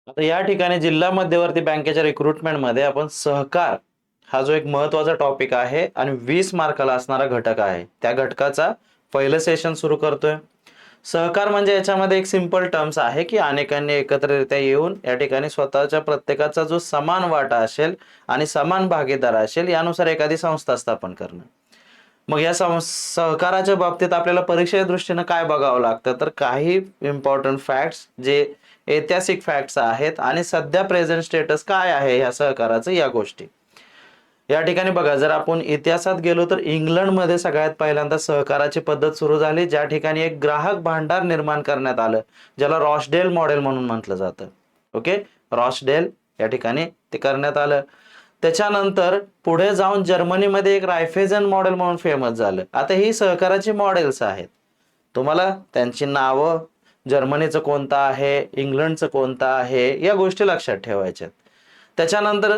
आता या ठिकाणी जिल्हा मध्यवर्ती बँकेच्या रिक्रुटमेंटमध्ये आपण सहकार हा जो एक महत्वाचा टॉपिक आहे आणि 20 मार्काला असणारा घटक आहे, त्या घटकाचा पहिलं सेशन सुरू करतोय. सहकार म्हणजे याच्यामध्ये एक सिंपल टर्म्स आहे की अनेकांनी एकत्रितरित्या येऊन या ठिकाणी स्वतःच्या प्रत्येकाचा जो समान वाटा असेल आणि समान भागीदार असेल यानुसार एखादी संस्था स्थापन करणं. मग या सहकाराच्या बाबतीत आपल्याला परीक्षेच्या दृष्टीने काय बघावं लागतं, तर काही इम्पॉर्टंट फॅक्ट्स जे ऐतिहासिक फॅक्ट्स आहेत आणि सध्या प्रेझेंट स्टेटस काय आहे या सहकाराचं, या गोष्टी. या ठिकाणी बघा, जर आपण इतिहासात गेलो तर इंग्लंडमध्ये सगळ्यात पहिल्यांदा सहकाराची पद्धत सुरू झाली, ज्या ठिकाणी एक ग्राहक भांडार निर्माण करण्यात आलं, ज्याला रॉसडेल मॉडेल म्हणून म्हटलं जातं. ओके, रॉसडेल या ठिकाणी ते करण्यात आलं. त्याच्यानंतर पुढे जाऊन जर्मनीमध्ये एक रायफेझन मॉडेल म्हणून फेमस झालं. आता ही सहकाराची मॉडेल्स आहेत, तुम्हाला त्यांची नावं, जर्मनीचं कोणतं आहे, इंग्लंडचं कोणतं आहे, या गोष्टी लक्षात ठेवायच्यात. त्याच्यानंतर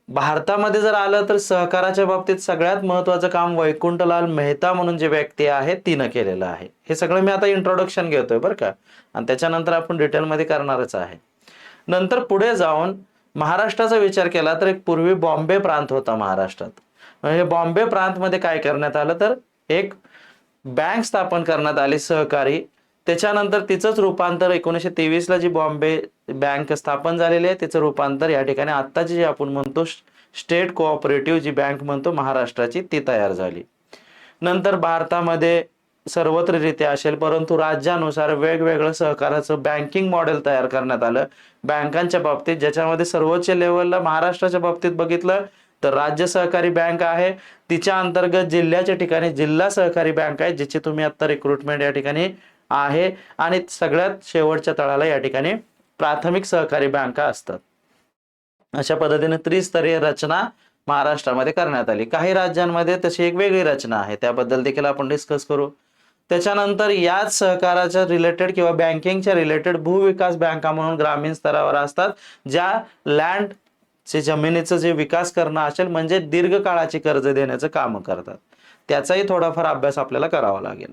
भारतामध्ये जर आलं तर सहकाराच्या बाबतीत सगळ्यात महत्वाचं काम वैकुंठलाल मेहता म्हणून जे व्यक्ती आहेत तिनं केलेलं आहे. हे सगळं मी आता इंट्रोडक्शन घेतोय बरं का, आणि त्याच्यानंतर आपण डिटेलमध्ये करणारच आहे. नंतर पुढे जाऊन महाराष्ट्राचा विचार केला तर एक पूर्वी बॉम्बे प्रांत होता महाराष्ट्रात. म्हणजे बॉम्बे प्रांत मध्ये काय करण्यात आलं, तर एक बँक स्थापन करण्यात आली सहकारी. त्याच्यानंतर तिचंच रूपांतर 1923 ला जी बॉम्बे बँक स्थापन झालेली आहे तिचं रूपांतर या ठिकाणी आत्ताची जी आपण म्हणतो स्टेट कोऑपरेटिव्ह जी बँक म्हणतो महाराष्ट्राची, ती तयार झाली. नंतर भारतामध्ये सर्वत्ररित्या असेल परंतु राज्यानुसार वेगवेगळं सहकाराचं बँकिंग मॉडेल तयार करण्यात आलं बँकांच्या बाबतीत, ज्याच्यामध्ये सर्वोच्च लेवलला महाराष्ट्राच्या बाबतीत बघितलं तर राज्य सहकारी बँक आहे. तिच्या अंतर्गत जिल्ह्याच्या ठिकाणी जिल्हा सहकारी बँक आहे, जिची तुम्ही आता रिक्रुटमेंट या ठिकाणी आहे. आणि सगळ्यात शेवटच्या तळाला या ठिकाणी प्राथमिक सहकारी बँका असतात. अशा पद्धतीने त्रिस्तरीय रचना महाराष्ट्रामध्ये करण्यात आली. काही राज्यांमध्ये तशी एक वेगळी रचना आहे, त्याबद्दल देखील आपण डिस्कस करू. त्याच्यानंतर याच सहकाराच्या रिलेटेड किंवा बँकिंगच्या रिलेटेड भूविकास बँका म्हणून ग्रामीण स्तरावर असतात, ज्या लँड चे जमिनीचं जे विकास करणं असेल म्हणजे दीर्घकाळाची कर्ज देण्याचं काम करतात. त्याचाही थोडाफार अभ्यास आपल्याला करावा लागेल.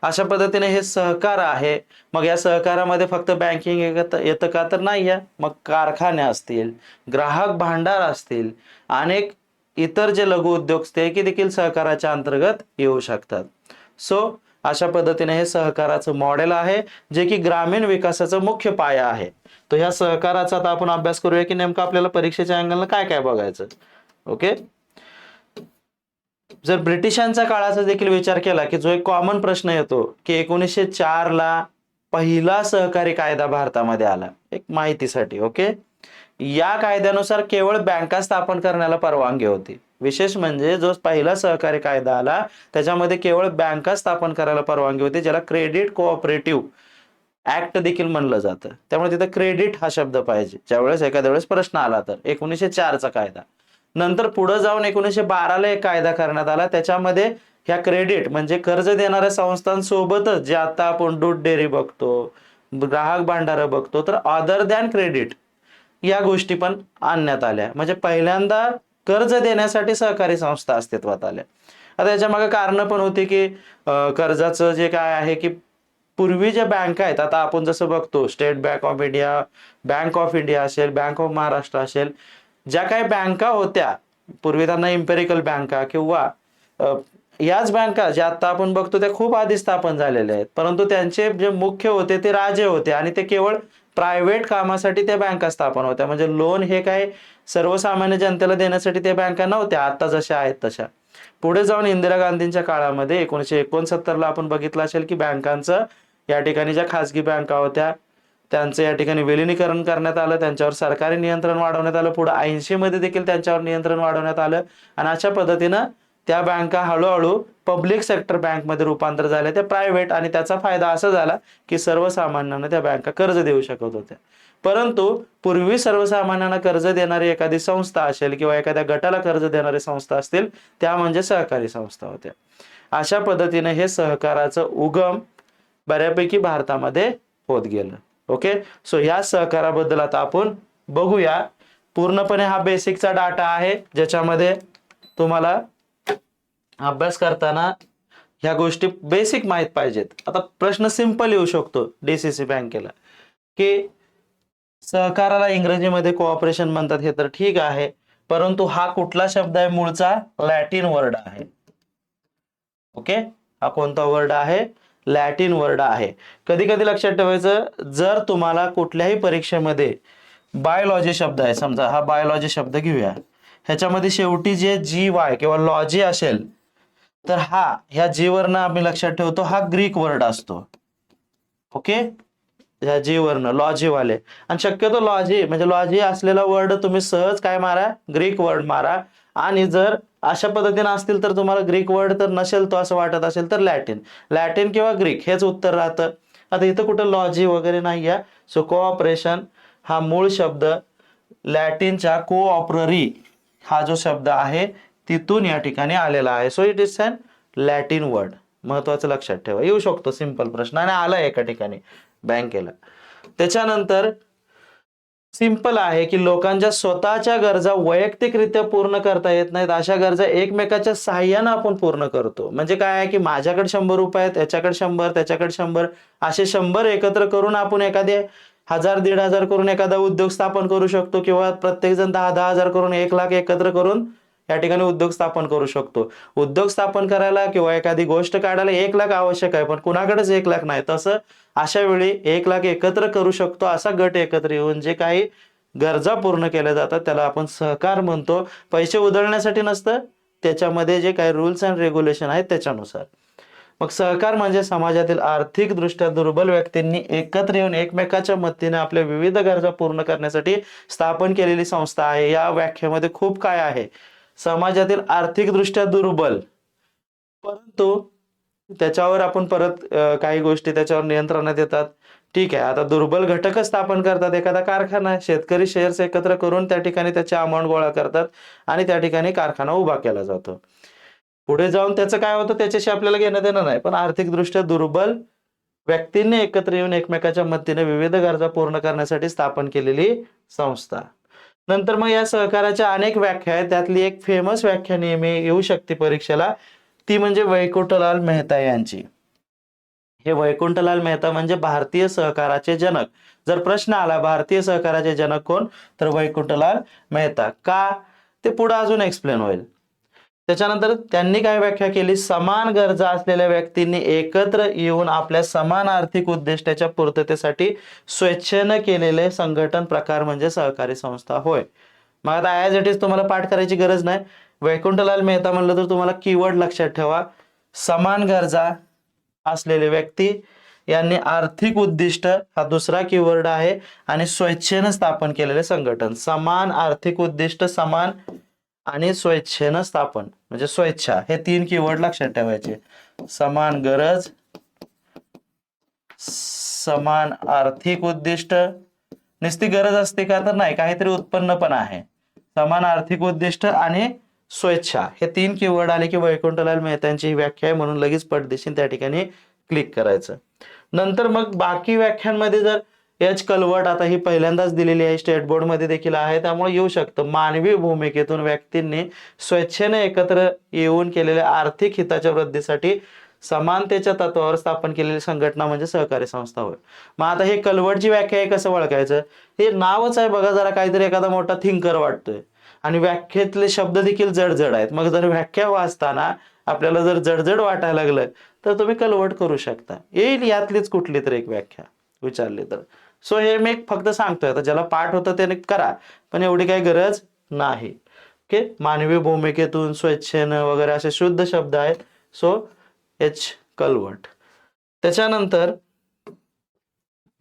अशा पद्धतीने हे सहकार आहे. मग या सहकारामध्ये फक्त बँकिंग येतं का, तर नाही आहे. मग कारखाने असतील, ग्राहक भांडार असतील, अनेक इतर जे लघु उद्योग ते की देखील सहकाराच्या अंतर्गत येऊ शकतात. सो अशा पद्धतीने हे सहकाराचं मॉडेल आहे, जे की ग्रामीण विकासाचा मुख्य पाया आहे. तर ह्या सहकाराचा आता आपण अभ्यास करूया की नेमकं आपल्याला परीक्षेच्या अँगलनं काय काय बघायचं. ओके, जर ब्रिटिशांच्या काळाचा देखील विचार केला की जो एक कॉमन प्रश्न येतो की 1904 ला पहिला सहकारी कायदा भारतामध्ये आला, एक माहितीसाठी. ओके, या कायद्यानुसार केवळ बँका स्थापन करण्याला परवानगी होती. विशेष म्हणजे जो पहिला सहकारी कायदा आला त्याच्यामध्ये केवळ बँका स्थापन करायला परवानगी होती, ज्याला क्रेडिट कोऑपरेटिव्ह ऍक्ट देखील म्हणलं जातं. त्यामुळे तिथे क्रेडिट हा शब्द पाहिजे ज्यावेळेस एखाद्या वेळेस प्रश्न आला तर. 1904 चा कायदा. नंतर पुढे जाऊन 1912 ला एक कायदा करण्यात आला, त्याच्यामध्ये ह्या क्रेडिट म्हणजे कर्ज देणाऱ्या संस्थांसोबतच जे आता आपण दूध डेअरी बघतो, ग्राहक भांडार बघतो, तर अदर दॅन क्रेडिट या गोष्टी पण आणण्यात आल्या. म्हणजे पहिल्यांदा कर्ज देण्यासाठी सहकारी संस्था अस्तित्वात आल्या. आता याच्या मागे कारण पण होती की कर्जाचं जे काय आहे की पूर्वी ज्या बँका आहेत, आता आपण जसं बघतो state bank of India, bank of India असेल, बँक ऑफ महाराष्ट्र असेल, ज्या काही बँका होत्या पूर्वी त्यांना इम्पेरिकल बँका किंवा याच बँका ज्या आता आपण बघतो त्या खूप आधी स्थापन झालेल्या आहेत, परंतु त्यांचे जे मुख्य होते ते राजे होते आणि ते केवळ प्रायव्हेट कामासाठी त्या बँका स्थापन होत्या. म्हणजे लोन हे काय सर्वसामान्य जनतेला देण्यासाठी त्या बँका नव्हत्या आता जशा आहेत तशा. पुढे जाऊन इंदिरा गांधींच्या काळामध्ये 1969 ला आपण बघितलं असेल की बँकांचं या ठिकाणी ज्या खासगी बँका होत्या त्यांचं या ठिकाणी विलिनीकरण करण्यात आलं, त्यांच्यावर सरकारी नियंत्रण वाढवण्यात आलं. पुढे 80 मध्ये देखील त्यांच्यावर नियंत्रण वाढवण्यात आलं आणि अशा पद्धतीनं त्या बँका हळूहळू पब्लिक सेक्टर बँकमध्ये रूपांतर झाले, ते प्रायव्हेट. आणि त्याचा फायदा असा झाला की सर्वसामान्यांना त्या बँका कर्ज देऊ शकत होत्या. परंतु पूर्वी सर्वसामान्यांना कर्ज देणारी एखादी संस्था असेल किंवा एखाद्या गटाला कर्ज देणारी संस्था असतील, त्या म्हणजे सहकारी संस्था होत्या. अशा पद्धतीने हे सहकाराचं उगम बऱ्यापैकी भारतामध्ये होत गेलं. ओके, सो या सहकाराबद्दल आता आपण बघूया. पूर्णपणे हा बेसिकचा डाटा आहे, ज्याच्यामध्ये तुम्हाला अभ्यास करताना ह्या गोष्टी बेसिक माहित पाहिजेत. आता प्रश्न सिंपल येऊ शकतो डीसीसी बँकेला की सहकाराला इंग्रजीमध्ये कोऑपरेशन म्हणतात, हे तर ठीक आहे, परंतु हा कुठला शब्द आहे? मूळचा लॅटिन वर्ड आहे. ओके, हा कोणता वर्ड आहे? लॅटिन वर्ड आहे. कधी कधी लक्षात ठेवायचं, जर तुम्हाला कुठल्याही परीक्षेमध्ये बायोलॉजी शब्द आहे, समजा हा बायोलॉजी शब्द घेऊया, ह्याच्यामध्ये शेवटी जे जी वाय किंवा लॉजी असेल, तर ह्या जी वरनं आम्ही लक्षात ठेवतो, हा ग्रीक वर्ड असतो. ओके, ह्या जी वरनं लॉजी वाले, आणि शक्यतो लॉजी म्हणजे लॉजी असलेला वर्ड तुम्ही सहज काय मारा? ग्रीक वर्ड मारा. आणि जर अशा पद्धतीने असतील तर तुम्हाला ग्रीक वर्ड तर नसेल तो असं वाटत असेल तर लॅटिन, लॅटिन किंवा ग्रीक हेच उत्तर राहतं. आता इथं कुठं लॉजी वगैरे नाही आहे. सो कोऑपरेशन हा मूळ शब्द लॅटिनच्या कोऑपररी हा जो शब्द आहे तिथून या ठिकाणी आलेला आहे. So it is an Latin word. महत्वाचं लक्षात ठेवा, येऊ शकतो सिंपल प्रश्न, आणि आला एका ठिकाणी बँकेला. त्याच्यानंतर सिंपल आहे की लोकांच्या स्वतःच्या गरजा वैयक्तिकरित्या पूर्ण करता येत नाहीत, अशा गरजा एकमेकाच्या सहाय्यानं आपण पूर्ण करतो. म्हणजे काय आहे की माझ्याकडे 100 रुपये आहेत, त्याच्याकडे 100, त्याच्याकडे 100, असे 100 एकत्र करून आपण एखादे 1000-1500 करून एखादा उद्योग स्थापन करू शकतो, किंवा प्रत्येक जण 10-10 हजार करून 1 लाख एकत्र करून या ठिकाणी उद्योग स्थापन करू शकतो. उद्योग स्थापन करायला किंवा एखादी गोष्ट काढायला 1 लाख आवश्यक आहे, पण कुणाकडेच 1 लाख नाही. तसं अशा वेळी 1 लाख एकत्र करू शकतो, असा गट एकत्र येऊन जे काही गरजा पूर्ण केल्या जातात त्याला आपण सहकार म्हणतो. पैसे उधळण्यासाठी नसतं, त्याच्यामध्ये जे काही रूल्स अँड रेग्युलेशन आहेत त्याच्यानुसार. मग सहकार म्हणजे समाजातील आर्थिकदृष्ट्या दुर्बल व्यक्तींनी एकत्र येऊन एकमेकाच्या मदतीने आपल्या विविध गरजा पूर्ण करण्यासाठी स्थापन केलेली संस्था आहे. या व्याख्येमध्ये खूप काय आहे? समाजातील आर्थिकदृष्ट्या दुर्बल, परंतु त्याच्यावर आपण परत काही गोष्टी त्याच्यावर नियंत्रणात येतात. ठीक आहे, आता दुर्बल घटक स्थापन करतात. एखादा कारखाना, शेतकरी शेअर्स एकत्र करून त्या ठिकाणी त्याचे अमाउंट गोळा करतात आणि त्या ठिकाणी कारखाना उभा केला जातो. पुढे जाऊन त्याचं काय होतं त्याच्याशी आपल्याला घेणं देणं नाही, पण आर्थिकदृष्ट्या दुर्बल व्यक्तींनी एकत्र येऊन एकमेकाच्या मदतीने विविध गरजा पूर्ण करण्यासाठी स्थापन केलेली संस्था. नंतर मग या सहकाराच्या अनेक व्याख्या आहेत, त्यातली एक फेमस व्याख्या नेहमी येऊ शकते परीक्षेला, ती म्हणजे वैकुंठलाल मेहता यांची. हे वैकुंठलाल मेहता म्हणजे भारतीय सहकाराचे जनक. जर प्रश्न आला भारतीय सहकाराचे जनक कोण, तर वैकुंठलाल मेहता. का, ते पुढे अजून एक्सप्लेन होईल. त्याच्यानंतर त्यांनी काय व्याख्या केली? समान गरजा असलेल्या व्यक्तींनी एकत्र येऊन आपल्या समान आर्थिक उद्दिष्टाच्या पूर्ततेसाठी स्वेच्छेनं केलेले संघटन प्रकार म्हणजे सहकारी संस्था होय. मग आता ॲज इट इज तुम्हाला पाठ करायची गरज नाही. वैकुंठलाल मेहता म्हणलं तर तुम्हाला कीवर्ड लक्षात ठेवा, समान गरजा असलेले व्यक्ती यांनी आर्थिक उद्दिष्ट हा दुसरा कीवर्ड आहे, आणि स्वेच्छेनं स्थापन केलेले संघटन. समान आर्थिक उद्दिष्ट, समान आणि स्वेच्छेनं स्थापन म्हणजे स्वेच्छा, हे 3 कीवर्ड लक्षात ठेवायचे. समान गरज, समान आर्थिक उद्दिष्ट, नुसती गरज असते का, तर नाही, काहीतरी उत्पन्न पण आहे. समान आर्थिक उद्दिष्ट आणि स्वेच्छा, हे 3 कीवर्ड आले की वैकुंठलाल मेहतांची ही व्याख्या आहे, म्हणून लगेच पटदिशी त्या ठिकाणी क्लिक करायचं. नंतर मग बाकी व्याख्यांमध्ये जर एच कलवट, आता ही पहिल्यांदाच दिलेली आहे, स्टेट बोर्ड मध्ये देखील आहे, त्यामुळे येऊ शकतं. मानवी भूमिकेतून व्यक्तींनी स्वेच्छेने एकत्र येऊन केलेल्या आर्थिक हिताच्या वृद्धीसाठी समानतेच्या तत्वावर स्थापन केलेली संघटना म्हणजे सहकारी संस्था होय. मग आता हे कलवटची व्याख्या आहे, कसं ओळखायचं? हे नावच आहे बघा, जरा काहीतरी एखादा मोठा थिंकर वाटतोय, आणि व्याख्येतले शब्द देखील जडजड आहेत. मग जर व्याख्या वाचताना आपल्याला जर जडजड वाटायला लागलं तर तुम्ही कलवट करू शकता, येईल यातलीच कुठली तरी एक व्याख्या विचारली तर. सो हे मी फक्त सांगतोय, आता ज्याला पाठ होतं त्याने करा, पण एवढी काही गरज नाही. ओके, मानवी भूमिकेतून, स्वेच्छेनं वगैरे असे शुद्ध शब्द आहेत. सो एच कलवट. त्याच्यानंतर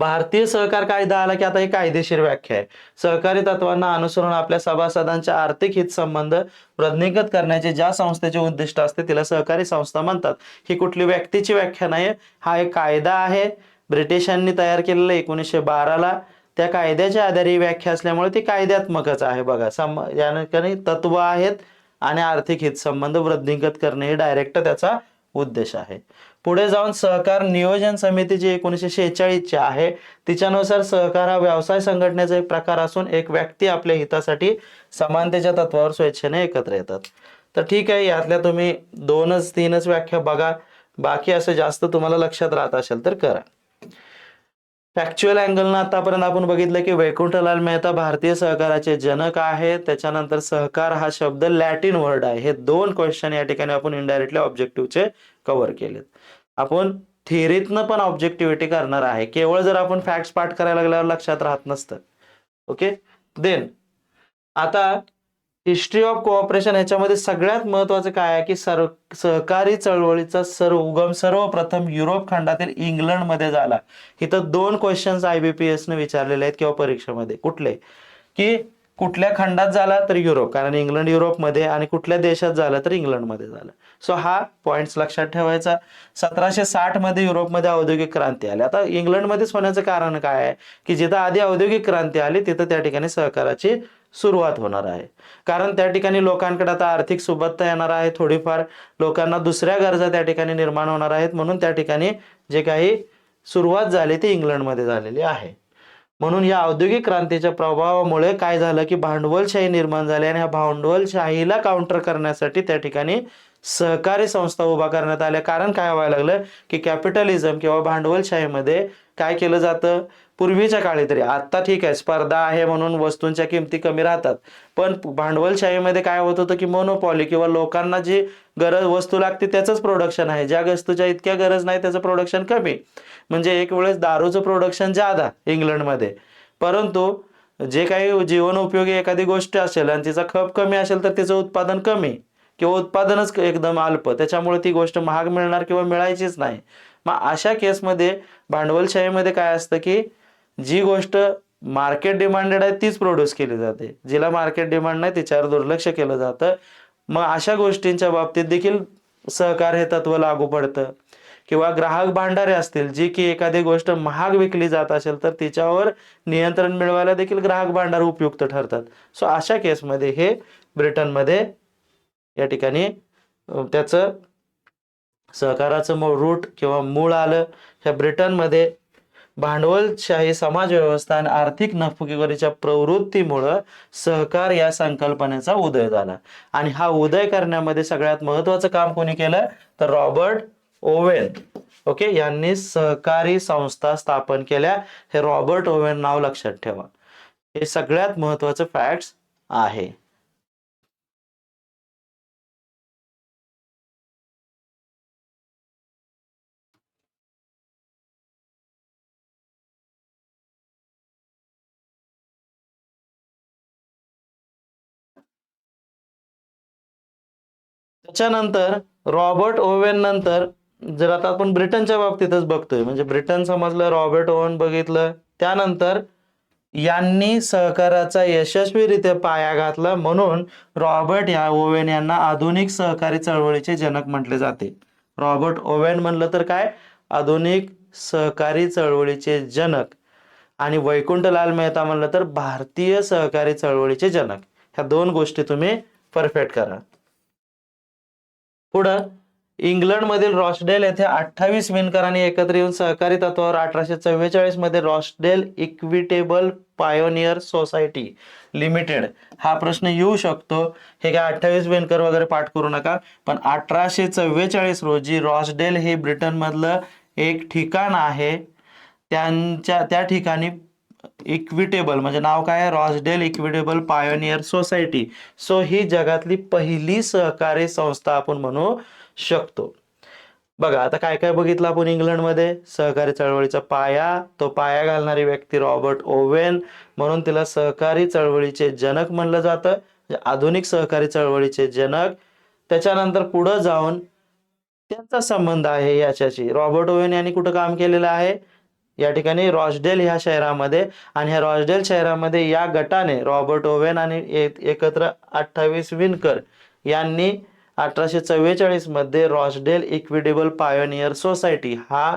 भारतीय सहकार कायदा आला की आता ही कायदेशीर व्याख्या आहे. सहकारी तत्वांना अनुसरून आपल्या सभासदांच्या आर्थिक हितसंबंध वृद्धिंगत करण्याचे ज्या संस्थेचे उद्दिष्ट असते तिला सहकारी संस्था म्हणतात. ही कुठली व्यक्तीची व्याख्या नाही, हा एक कायदा आहे, ब्रिटिशांनी तयार केलेला 1912ला. त्या कायद्याच्या आधारे ही व्याख्या असल्यामुळे ती कायद्यात्मकच आहे. बघा, याने तत्व आहेत आणि आर्थिक हितसंबंध वृद्धिंगत करणे हे डायरेक्ट त्याचा उद्देश आहे. पुढे जाऊन सहकार नियोजन समिती जी 1946 ची आहे, तिच्यानुसार सहकार हा व्यवसाय संघटनेचा एक प्रकार असून एक व्यक्ती आपल्या हितासाठी समानतेच्या तत्वावर स्वेच्छेने एकत्र येतात. तर ठीक आहे, यातल्या तुम्ही 2-3च व्याख्या बघा, बाकी असं जास्त तुम्हाला लक्षात राहत असेल तर करा. फॅक्च्युअल अँगलनं आतापर्यंत आपण बघितलं की वैकुंठलाल मेहता भारतीय सहकाराचे जनक आहेत. त्याच्यानंतर सहकार हा शब्द लॅटिन वर्ड आहे. हे दोन क्वेश्चन या ठिकाणी आपण इनडायरेक्टली ऑब्जेक्टिव्हचे कव्हर केलेत. आपण थिअरीतनं पण ऑब्जेक्टिव्हिटी करणार आहे. केवळ जर आपण फॅक्ट्स पाठ करायला लागल्यावर लक्षात राहत नसतं. ओके, देन आता हिस्ट्री ऑफ कोऑपरेशन ह्याच्यामध्ये सगळ्यात महत्वाचं काय आहे की सहकारी चळवळीचा उगम सर्वप्रथम युरोप खंडातील इंग्लंडमध्ये झाला. इथं दोन क्वेश्चन्स IBPS ने विचारलेले आहेत किंवा परीक्षेमध्ये. कुठले की कुठल्या खंडात झाला तर युरोप, कारण इंग्लंड युरोपमध्ये, आणि कुठल्या देशात झालं तर इंग्लंडमध्ये झालं. सो हा पॉइंट्स लक्षात ठेवायचा. 1760 मध्ये युरोपमध्ये औद्योगिक क्रांती आली. आता इंग्लंडमध्येच होण्याचं कारण काय आहे की जिथं आधी औद्योगिक क्रांती आली तिथं त्या ठिकाणी सहकाराची सुरुवात होणार आहे. कारण त्या ठिकाणी लोकांकडे आता आर्थिक सुबत्ता येणार आहे, थोडीफार लोकांना दुसऱ्या गरजा त्या ठिकाणी निर्माण होणार आहेत, म्हणून त्या ठिकाणी जे काही सुरुवात झाली ती इंग्लंडमध्ये झालेली आहे. म्हणून या औद्योगिक क्रांतीच्या प्रभावामुळे काय झालं की भांडवलशाही निर्माण झाली, आणि ह्या भांडवलशाहीला काउंटर करण्यासाठी त्या ठिकाणी सहकारी संस्था उभा करण्यात आल्या. कारण काय व्हायला लागलं की कॅपिटलिझम किंवा भांडवलशाहीमध्ये काय केलं जातं, पूर्वीच्या काळी तरी, आता ठीक आहे स्पर्धा आहे म्हणून वस्तूंच्या किमती कमी राहतात, पण भांडवलशाहीमध्ये काय होत होतं की मोनोपॉली किंवा लोकांना जी वस्तू लागते त्याचंच प्रोडक्शन आहे, ज्या वस्तूच्या इतक्या गरज नाही त्याचं प्रोडक्शन कमी. म्हणजे एक वेळेस दारूचं प्रोडक्शन ज्यादा इंग्लंडमध्ये, परंतु जे काही जीवन उपयोगी एखादी गोष्ट असेल आणि तिचा खप कमी असेल तर तिचं उत्पादन कमी किंवा उत्पादनच एकदम अल्प, त्याच्यामुळे ती गोष्ट महाग मिळणार किंवा मिळायचीच नाही. मग अशा केसमध्ये भांडवलशाहीमध्ये काय असतं की जी गोष्ट मार्केट डिमांडेड आहे तीच प्रोड्यूस केली जाते, जिला मार्केट डिमांड नाही तिच्यावर दुर्लक्ष केलं जातं. मग अशा गोष्टींच्या बाबतीत देखील सहकार हे तत्व लागू पडतं. किंवा ग्राहक भांडारे असतील, जी की एखादी गोष्ट महाग विकली जात असेल तर तिच्यावर नियंत्रण मिळवायला देखील ग्राहक भांडार उपयुक्त ठरतात. सो अशा केसमध्ये हे ब्रिटनमध्ये या ठिकाणी त्याचं सहकाराचं रूट किंवा मूळ आलं. ह्या ब्रिटनमध्ये भांडवलशाही समाज व्यवस्था आणि आर्थिक नफेखोरीच्या प्रवृत्तीमुळं सहकार या संकल्पनेचा उदय झाला. आणि हा उदय करण्यामध्ये सगळ्यात महत्वाचं काम कोणी केलं तर रॉबर्ट ओवेन, ओके, यांनी सहकारी संस्था स्थापन केल्या. हे रॉबर्ट ओवेन नाव लक्षात ठेवा. हे सगळ्यात महत्वाचं फॅक्ट्स आहे. त्याच्यानंतर रॉबर्ट ओवेन नंतर जर आता आपण ब्रिटनच्या बाबतीतच बघतोय, म्हणजे ब्रिटन समजलं, रॉबर्ट ओवेन बघितलं, त्यानंतर यांनी सहकाराचा यशस्वीरित्या पाया घातला, म्हणून रॉबर्ट ओवेन यांना आधुनिक सहकारी चळवळीचे जनक म्हटले जाते. रॉबर्ट ओवेन म्हणलं तर काय, आधुनिक सहकारी चळवळीचे जनक. आणि वैकुंठलाल मेहता म्हणलं तर भारतीय सहकारी चळवळीचे जनक. ह्या दोन गोष्टी तुम्ही परफेक्ट करा. पुढं इंग्लंडमधील रॉसडेल येथे 28 विणकरांनी एकत्र येऊन सहकारी तत्वावर 1844 मध्ये रॉसडेल इक्विटेबल पायोनियर सोसायटी लिमिटेड, हा प्रश्न येऊ शकतो. हे काय 28 विणकर वगैरे पाठ करू नका, पण 1844 रोजी रॉसडेल हे ब्रिटन मधलं एक ठिकाण आहे, त्या ठिकाणी इक्विटेबल म्हणजे नाव काय आहे, रॉसडेल इक्विटेबल पायोनियर सोसायटी. सो ही जगातली पहिली सहकारी संस्था आपण म्हणू शकतो. बघा आता काय काय बघितलं आपण इंग्लंडमध्ये, सहकारी चळवळीचा पाया, तो पाया घालणारी व्यक्ती रॉबर्ट ओवेन, म्हणून तिला सहकारी चळवळीचे जनक म्हणलं जातं, आधुनिक सहकारी चळवळीचे जनक. त्याच्यानंतर पुढे जाऊन त्यांचा संबंध आहे याच्याशी. रॉबर्ट ओवेन यांनी कुठं काम केलेलं आहे, या ठिकाणी रॉसडेल ह्या शहरामध्ये, आणि ह्या रॉसडेल शहरामध्ये या गटाने रॉबर्ट ओवेन आणि एकत्र 28 विणकर यांनी 1844 मध्ये रॉसडेल इक्विटेबल पायोनियर सोसायटी हा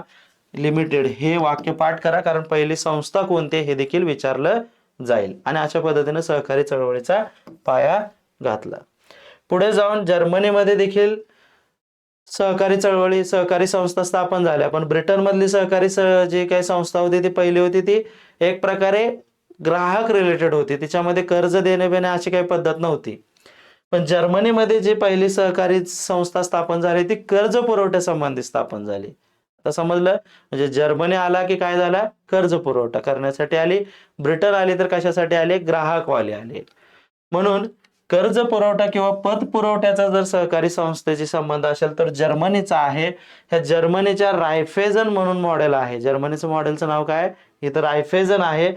लिमिटेड हे वाक्य पाठ करा, कारण पहिली संस्था कोणती हे देखील विचारलं जाईल. आणि अशा पद्धतीने सहकारी चळवळीचा पाया घातला. पुढे जाऊन जर्मनीमध्ये देखील सहकारी संस्था स्थापन झाल्या, पण ब्रिटन मधली सहकारी जी काही संस्था होती ती पहिली होती ती एक प्रकारे ग्राहक रिलेटेड होती, तिच्यामध्ये कर्ज देणे बिणे अशी काही पद्धत नव्हती. पण जर्मनीमध्ये जी पहिली सहकारी संस्था स्थापन झाली ती कर्ज पुरवठ्या संबंधी स्थापन झाली. आता समजलं, म्हणजे जर्मनी आला की काय झाला, कर्ज पुरवठा करण्यासाठी आली. ब्रिटन आली तर कशासाठी आले, ग्राहकवाले आले. म्हणून कर्ज पुरवठा किंवा पतपुरवठ्याचा जर सहकारी संस्थेशी संबंध असेल तर जर्मनीचा आहे. ह्या जर्मनीच्या रायफेजन म्हणून मॉडेल आहे. जर्मनीचं मॉडेलचं नाव काय, इथं रायफेजन आहे,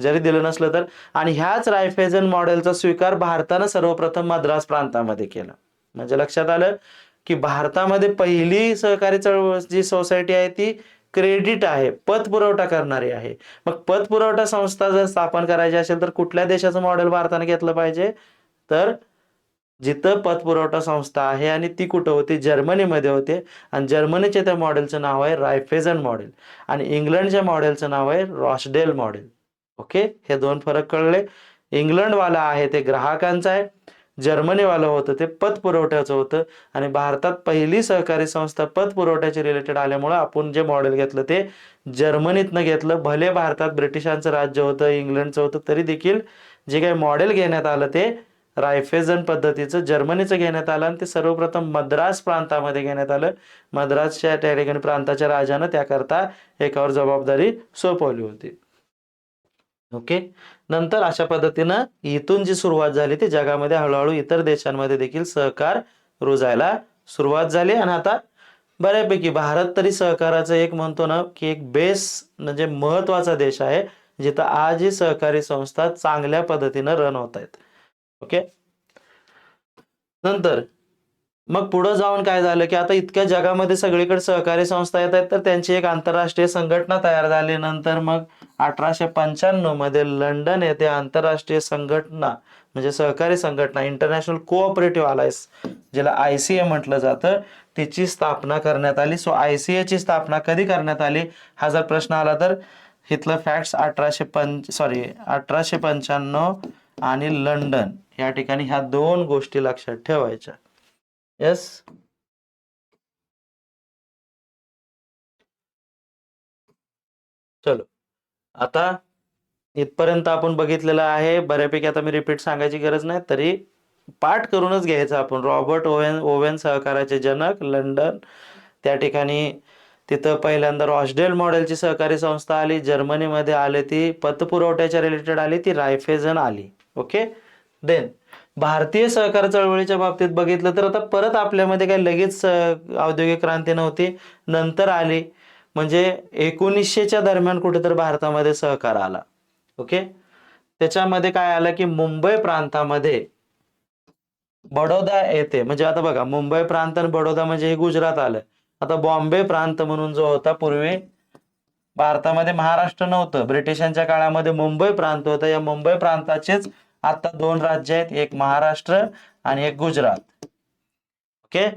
जरी दिलं नसलं तर. आणि ह्याच रायफेजन मॉडेलचा स्वीकार भारतानं सर्वप्रथम मद्रास प्रांतामध्ये केला. म्हणजे लक्षात आलं की भारतामध्ये पहिली सहकारी चळवळ जी सोसायटी आहे ती क्रेडिट आहे, पतपुरवठा करणारी आहे. मग पतपुरवठा संस्था जर स्थापन करायची असेल तर कुठल्या देशाचं मॉडेल भारताने घेतलं पाहिजे, तर जिथं पतपुरवठा संस्था आहे आणि ती कुठं होती, जर्मनीमध्ये होते. आणि जर्मनीच्या त्या मॉडेलचं नाव आहे रायफेजन मॉडेल आणि इंग्लंडच्या मॉडेलचं नाव आहे रॉसडेल मॉडेल. ओके, हे दोन फरक कळले. इंग्लंडवाला आहे ते ग्राहकांचा आहे, जर्मनीवालं होतं ते पतपुरवठ्याचं होतं. आणि भारतात पहिली सहकारी संस्था पतपुरवठ्याची रिलेटेड आल्यामुळं आपण जे मॉडेल घेतलं ते जर्मनीतनं घेतलं. भले भारतात ब्रिटिशांचं राज्य होतं, इंग्लंडचं होतं, तरी देखील जे काही मॉडेल घेण्यात आलं ते रायफेजन पद्धतीचं जर्मनीचं घेण्यात आलं आणि ते सर्वप्रथम मद्रास प्रांतामध्ये घेण्यात आलं. मद्रासच्या त्या ठिकाणी प्रांताच्या राजानं त्याकरता एकावर जबाबदारी सोपवली होती. ओके, नंतर अशा पद्धतीनं इथून जी सुरुवात झाली ती जगामध्ये हळूहळू इतर देशांमध्ये देखील सहकार रुजायला सुरुवात झाली. आणि आता बऱ्यापैकी भारत तरी सहकाराचं एक म्हणतो ना की एक बेस म्हणजे महत्वाचा देश आहे, जिथं आजही सहकारी संस्था चांगल्या पद्धतीनं रन होत आहेत. ओके, नंतर मग पुढे जाऊन काय झालं की आता इतक्या जगामध्ये सगळीकडे सहकारी संस्था येत आहेत तर त्यांची एक आंतरराष्ट्रीय संघटना तयार झाली. नंतर मग 1895 मध्ये लंडन येथे आंतरराष्ट्रीय संघटना म्हणजे सहकारी संघटना इंटरनॅशनल कोऑपरेटिव्ह अलायन्स, ज्याला ICA म्हटलं जातं, तिची स्थापना करण्यात आली. सो ICA ची स्थापना कधी करण्यात आली हा जर प्रश्न आला तर इथलं फॅक्ट्स 1895 आणि लंडन या ठिकाणी ह्या दोन गोष्टी लक्षात ठेवायच्या. येस, चलो आता इथपर्यंत आपण बघितलेलं आहे. बऱ्यापैकी आता मी रिपीट सांगायची गरज नाही, तरी पाठ करूनच घ्यायचं आपण. रॉबर्ट ओवेन सहकाराचे जनक, लंडन, त्या ठिकाणी तिथं पहिल्यांदा रॉसडेल मॉडेलची सहकारी संस्था आली. जर्मनीमध्ये आली ती पतपुरवठ्याच्या रिलेटेड आली ती रायफेजन आली. ओके, देन भारतीय सहकार चळवळीच्या बाबतीत बघितलं तर आता परत आपल्यामध्ये काही लगेच औद्योगिक क्रांती नव्हती, नंतर आली. म्हणजे 1900च्या दरम्यान कुठेतरी भारतामध्ये सहकार आला. ओके, त्याच्यामध्ये काय आलं की मुंबई प्रांतामध्ये बडोदा येथे, म्हणजे आता बघा मुंबई प्रांत आणि बडोदा म्हणजे हे गुजरात आलं. आता बॉम्बे प्रांत म्हणून जो होता, पूर्वी भारतामध्ये महाराष्ट्र नव्हतं, ब्रिटिशांच्या काळामध्ये मुंबई प्रांत होता. या मुंबई प्रांताचेच आता दोन राज्य आहेत, एक महाराष्ट्र आणि एक गुजरात. ओके,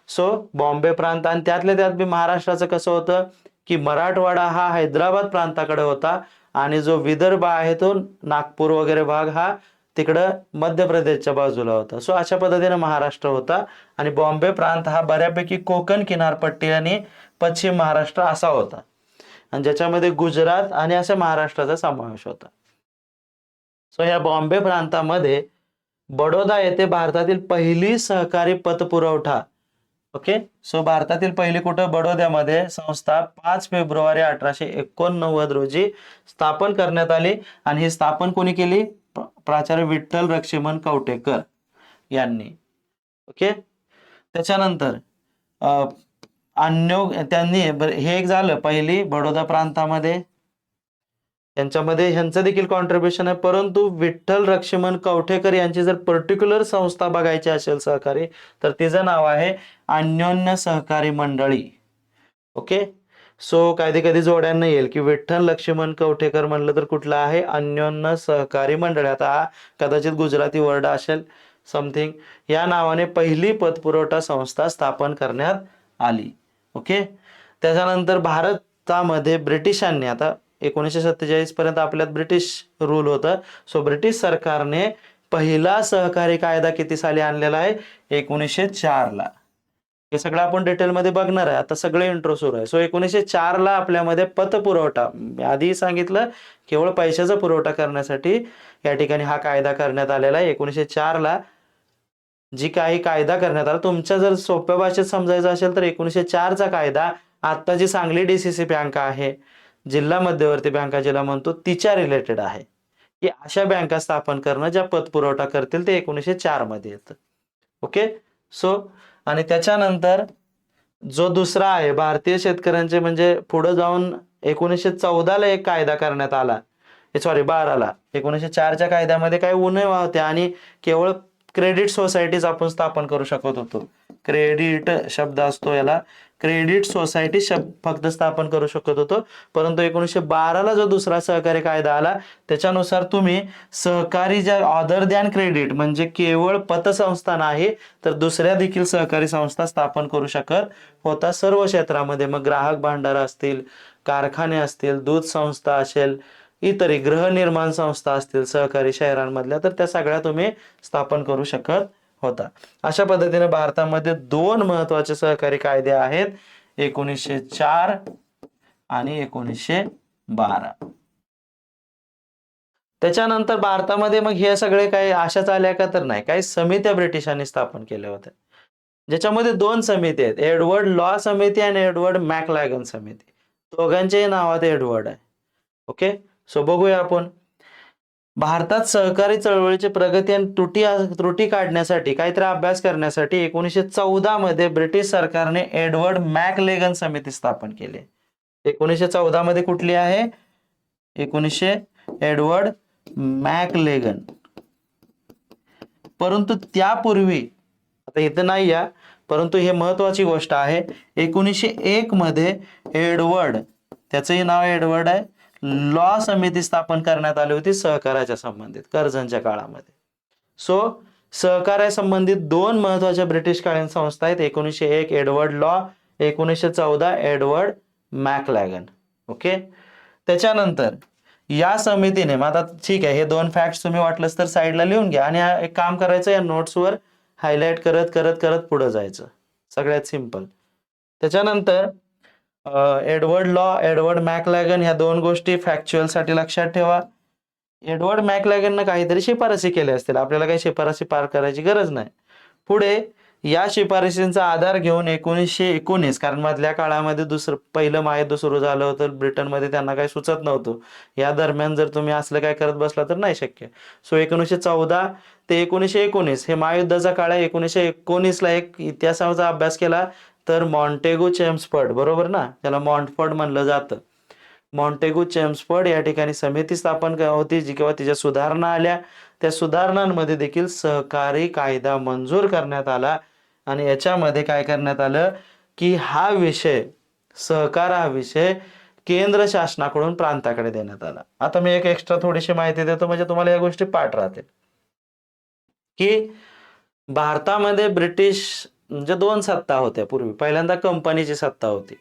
सो बॉम्बे प्रांत आणि त्यातल्या त्यात बी महाराष्ट्राचं कसं होतं की मराठवाडा हा हैदराबाद प्रांताकडे होता आणि जो विदर्भ आहे तो नागपूर वगैरे भाग हा तिकडं मध्य प्रदेशच्या बाजूला होता. सो अशा पद्धतीने महाराष्ट्र होता आणि बॉम्बे प्रांत हा बऱ्यापैकी कोकण किनारपट्टी आणि पश्चिम महाराष्ट्र असा होता आणि ज्याच्यामध्ये गुजरात आणि अशा महाराष्ट्राचा समावेश होता. सो या बॉम्बे प्रांतामध्ये बडोदा येथे भारतातील पहिली सहकारी पतपुरवठा, ओके, सो भारतातील पहिली कुठं, बडोद्यामध्ये संस्था 5 फेब्रुवारी 1889 रोजी स्थापन करण्यात आली. आणि ही स्थापन कोणी केली, प्राचार्य विठ्ठल लक्ष्मण कवठेकर यांनी. ओके, त्याच्यानंतर त्यांनी हे एक झालं पहिली बडोदा प्रांतामध्ये, यांच्यामध्ये ह्यांचं देखील कॉन्ट्रीब्युशन आहे. परंतु विठ्ठल लक्ष्मण कवठेकर यांची जर पर्टिक्युलर संस्था बघायची असेल सहकारी, तर तिचं नाव आहे अन्योन्य सहकारी मंडळी. ओके, सो कधी कधी जोड्यांना येईल की विठ्ठल लक्ष्मण कवठेकर म्हणलं तर कुठलं आहे, अन्योन्य सहकारी मंडळी. आता हा कदाचित गुजराती वर्ड असेल समथिंग. या नावाने पहिली पतपुरवठा संस्था स्थापन करण्यात आली. ओके, त्याच्यानंतर भारतामध्ये ब्रिटिशांनी, आता 1947 पर्यंत आपल्यात ब्रिटिश रूल होतं. सो ब्रिटिश सरकारने पहिला सहकारी कायदा किती साली आणलेला आहे, 1904 ला. हे सगळं आपण डिटेलमध्ये बघणार आहे, आता सगळे इंट्रो सुरू आहे. सो 1904 ला आपल्यामध्ये पतपुरवठा, मी आधी सांगितलं केवळ पैशाचा पुरवठा करण्यासाठी या ठिकाणी हा कायदा करण्यात आलेला आहे. 1904 ला जी काही कायदा करण्यात आला, तुमच्या जर सोप्या भाषेत समजायचं असेल तर 1904 चा कायदा आता जी सांगली डीसीसी बँक आहे, जिल्हा मध्यवर्ती बँका जिला म्हणतो, तिच्या रिलेटेड आहे, की अशा बँका स्थापन करणं ज्या पतपुरवठा करतील, ते 1904 मध्ये येतं. ओके. सो आणि त्याच्यानंतर जो दुसरा आहे भारतीय शेतकऱ्यांचे, म्हणजे पुढे जाऊन 1914 ला एक कायदा करण्यात आला, सॉरी 12 ला. 1904च्या कायद्यामध्ये काही उणिवा होत्या आणि केवळ क्रेडिट सोसायटीज आपण स्थापन करू शकत होतो. क्रेडिट शब्द असतो याला, क्रेडिट सोसायटी फक्त स्थापन करू शकत होतो. परंतु 1912 ला जो दुसरा सहकारी कायदा आला, त्याच्यानुसार तुम्ही सहकारी ज्या ऑदर दॅन क्रेडिट, म्हणजे केवळ पतसंस्था नाही तर दुसऱ्या देखील सहकारी संस्था स्थापन करू शकत होता सर्व क्षेत्रामध्ये. मग ग्राहक भांडार असतील, कारखाने असतील, दूध संस्था असेल, इतरही गृहनिर्माण संस्था असतील सहकारी शहरांमधल्या, तर त्या सगळ्या तुम्ही स्थापन करू शकत होता. अशा पद्धतीने भारतामध्ये 2 महत्वाचे सहकारी कायदे आहेत, 1904 आणि 1912. त्याच्यानंतर भारतामध्ये मग हे सगळे काही अशाच आल्या का, तर नाही, काही समित्या ब्रिटिशांनी स्थापन केल्या होत्या, ज्याच्यामध्ये 2 समिती आहेत, एडवर्ड लॉ समिती आणि एडवर्ड मॅकलॅगन समिती. दोघांच्याही नावात एडवर्ड आहे. ओके. सो बघूया आपण भारतात सहकारी चळवळीची प्रगती आणि त्रुटी काढण्यासाठी काहीतरी अभ्यास करण्यासाठी 1914 मध्ये ब्रिटिश सरकारने एडवर्ड मॅकलेगन समिती स्थापन केली. 1914 मध्ये कुठली आहे? 1900 एडवर्ड मॅकलेगन. परंतु त्यापूर्वी, आता इथं नाही या, परंतु हे महत्वाची गोष्ट आहे, 1901 मध्ये एडवर्ड, त्याचंही नाव एडवर्ड आहे, लॉ समिती स्थापन करण्यात आली होती सहकार्याच्या संबंधित कर्जनच्या काळामध्ये. सो सहकार्या संबंधित 2 महत्वाच्या ब्रिटिश कालीन संस्था आहेत, 1901 एडवर्ड लॉ, 1914 एडवर्ड मॅकलॅगन. ओके. त्याच्यानंतर या समितीने, मग आता ठीक आहे, हे 2 फॅक्ट्स तुम्ही वाटलंच तर साईडला लिहून घ्या आणि एक काम करायचं, या नोट्सवर हायलाइट करत करत करत पुढे जायचं, सगळ्यात सिंपल. त्याच्यानंतर एडवर्ड लॉ, एडवर्ड मॅकलॅगन, ह्या 2 गोष्टी फॅक्च्युअल साठी लक्षात ठेवा. एडवर्ड मॅकलॅगननं काहीतरी शिफारसी केल्या असतील, आपल्याला काही शिफारसी पार करायची गरज नाही. पुढे या शिफारसींचा आधार घेऊन 1919, कारण मधल्या काळामध्ये पहिलं महायुद्ध सुरू झालं होतं ब्रिटनमध्ये, त्यांना काही सुचत नव्हतं, या दरम्यान जर तुम्ही असलं काय करत बसला तर नाही शक्य. सो 1914 ते 1919 हे महायुद्धाचा काळ आहे. 1919 ला एक इतिहासाचा अभ्यास केला तर मॉन्टेगू चेम्सफोर्ड, बरोबर ना, त्याला मॉन्टफोर्ड म्हणलं जातं, मॉन्टेगू चेम्सफोर्ड या ठिकाणी समिती स्थापन होती, जी किंवा तिच्या सुधारणा आल्या. त्या सुधारणांमध्ये देखील सहकारी कायदा मंजूर करण्यात आला आणि याच्यामध्ये काय करण्यात आलं की हा विषय, सहकार हा विषय केंद्र शासनाकडून प्रांताकडे देण्यात आला. आता मी एक एक्स्ट्रा थोडीशी माहिती देतो, म्हणजे तुम्हाला या गोष्टी पाठ राहतील, की भारतामध्ये ब्रिटिश म्हणजे 2 सत्ता होत्या पूर्वी. पहिल्यांदा कंपनीची सत्ता होती.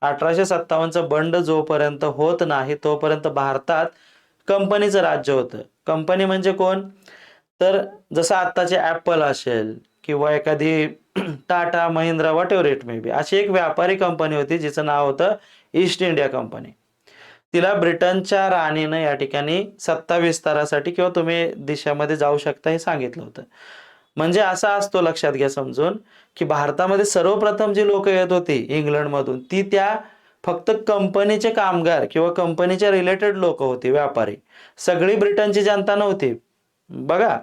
1857चं बंड जोपर्यंत होत नाही तोपर्यंत भारतात कंपनीचं राज्य होतं. कंपनी म्हणजे कोण? तर जसं आत्ताचे ऍपल असेल किंवा एखादी Tata, Mahindra, what ever it may be, अशी एक व्यापारी कंपनी होती जिचं नाव होतं ईस्ट इंडिया कंपनी. तिला ब्रिटनच्या राणीनं या ठिकाणी सत्ता विस्तारासाठी किंवा तुम्ही देशामध्ये जाऊ शकता हे सांगितलं होतं. म्हणजे असा असतो, लक्षात घ्या समजून, की भारतामध्ये सर्वप्रथम जी लोक येत होती इंग्लंडमधून, ती त्या फक्त कंपनीचे कामगार किंवा कंपनीच्या रिलेटेड लोक होती, व्यापारी. सगळी ब्रिटनची जनता नव्हती. बघा,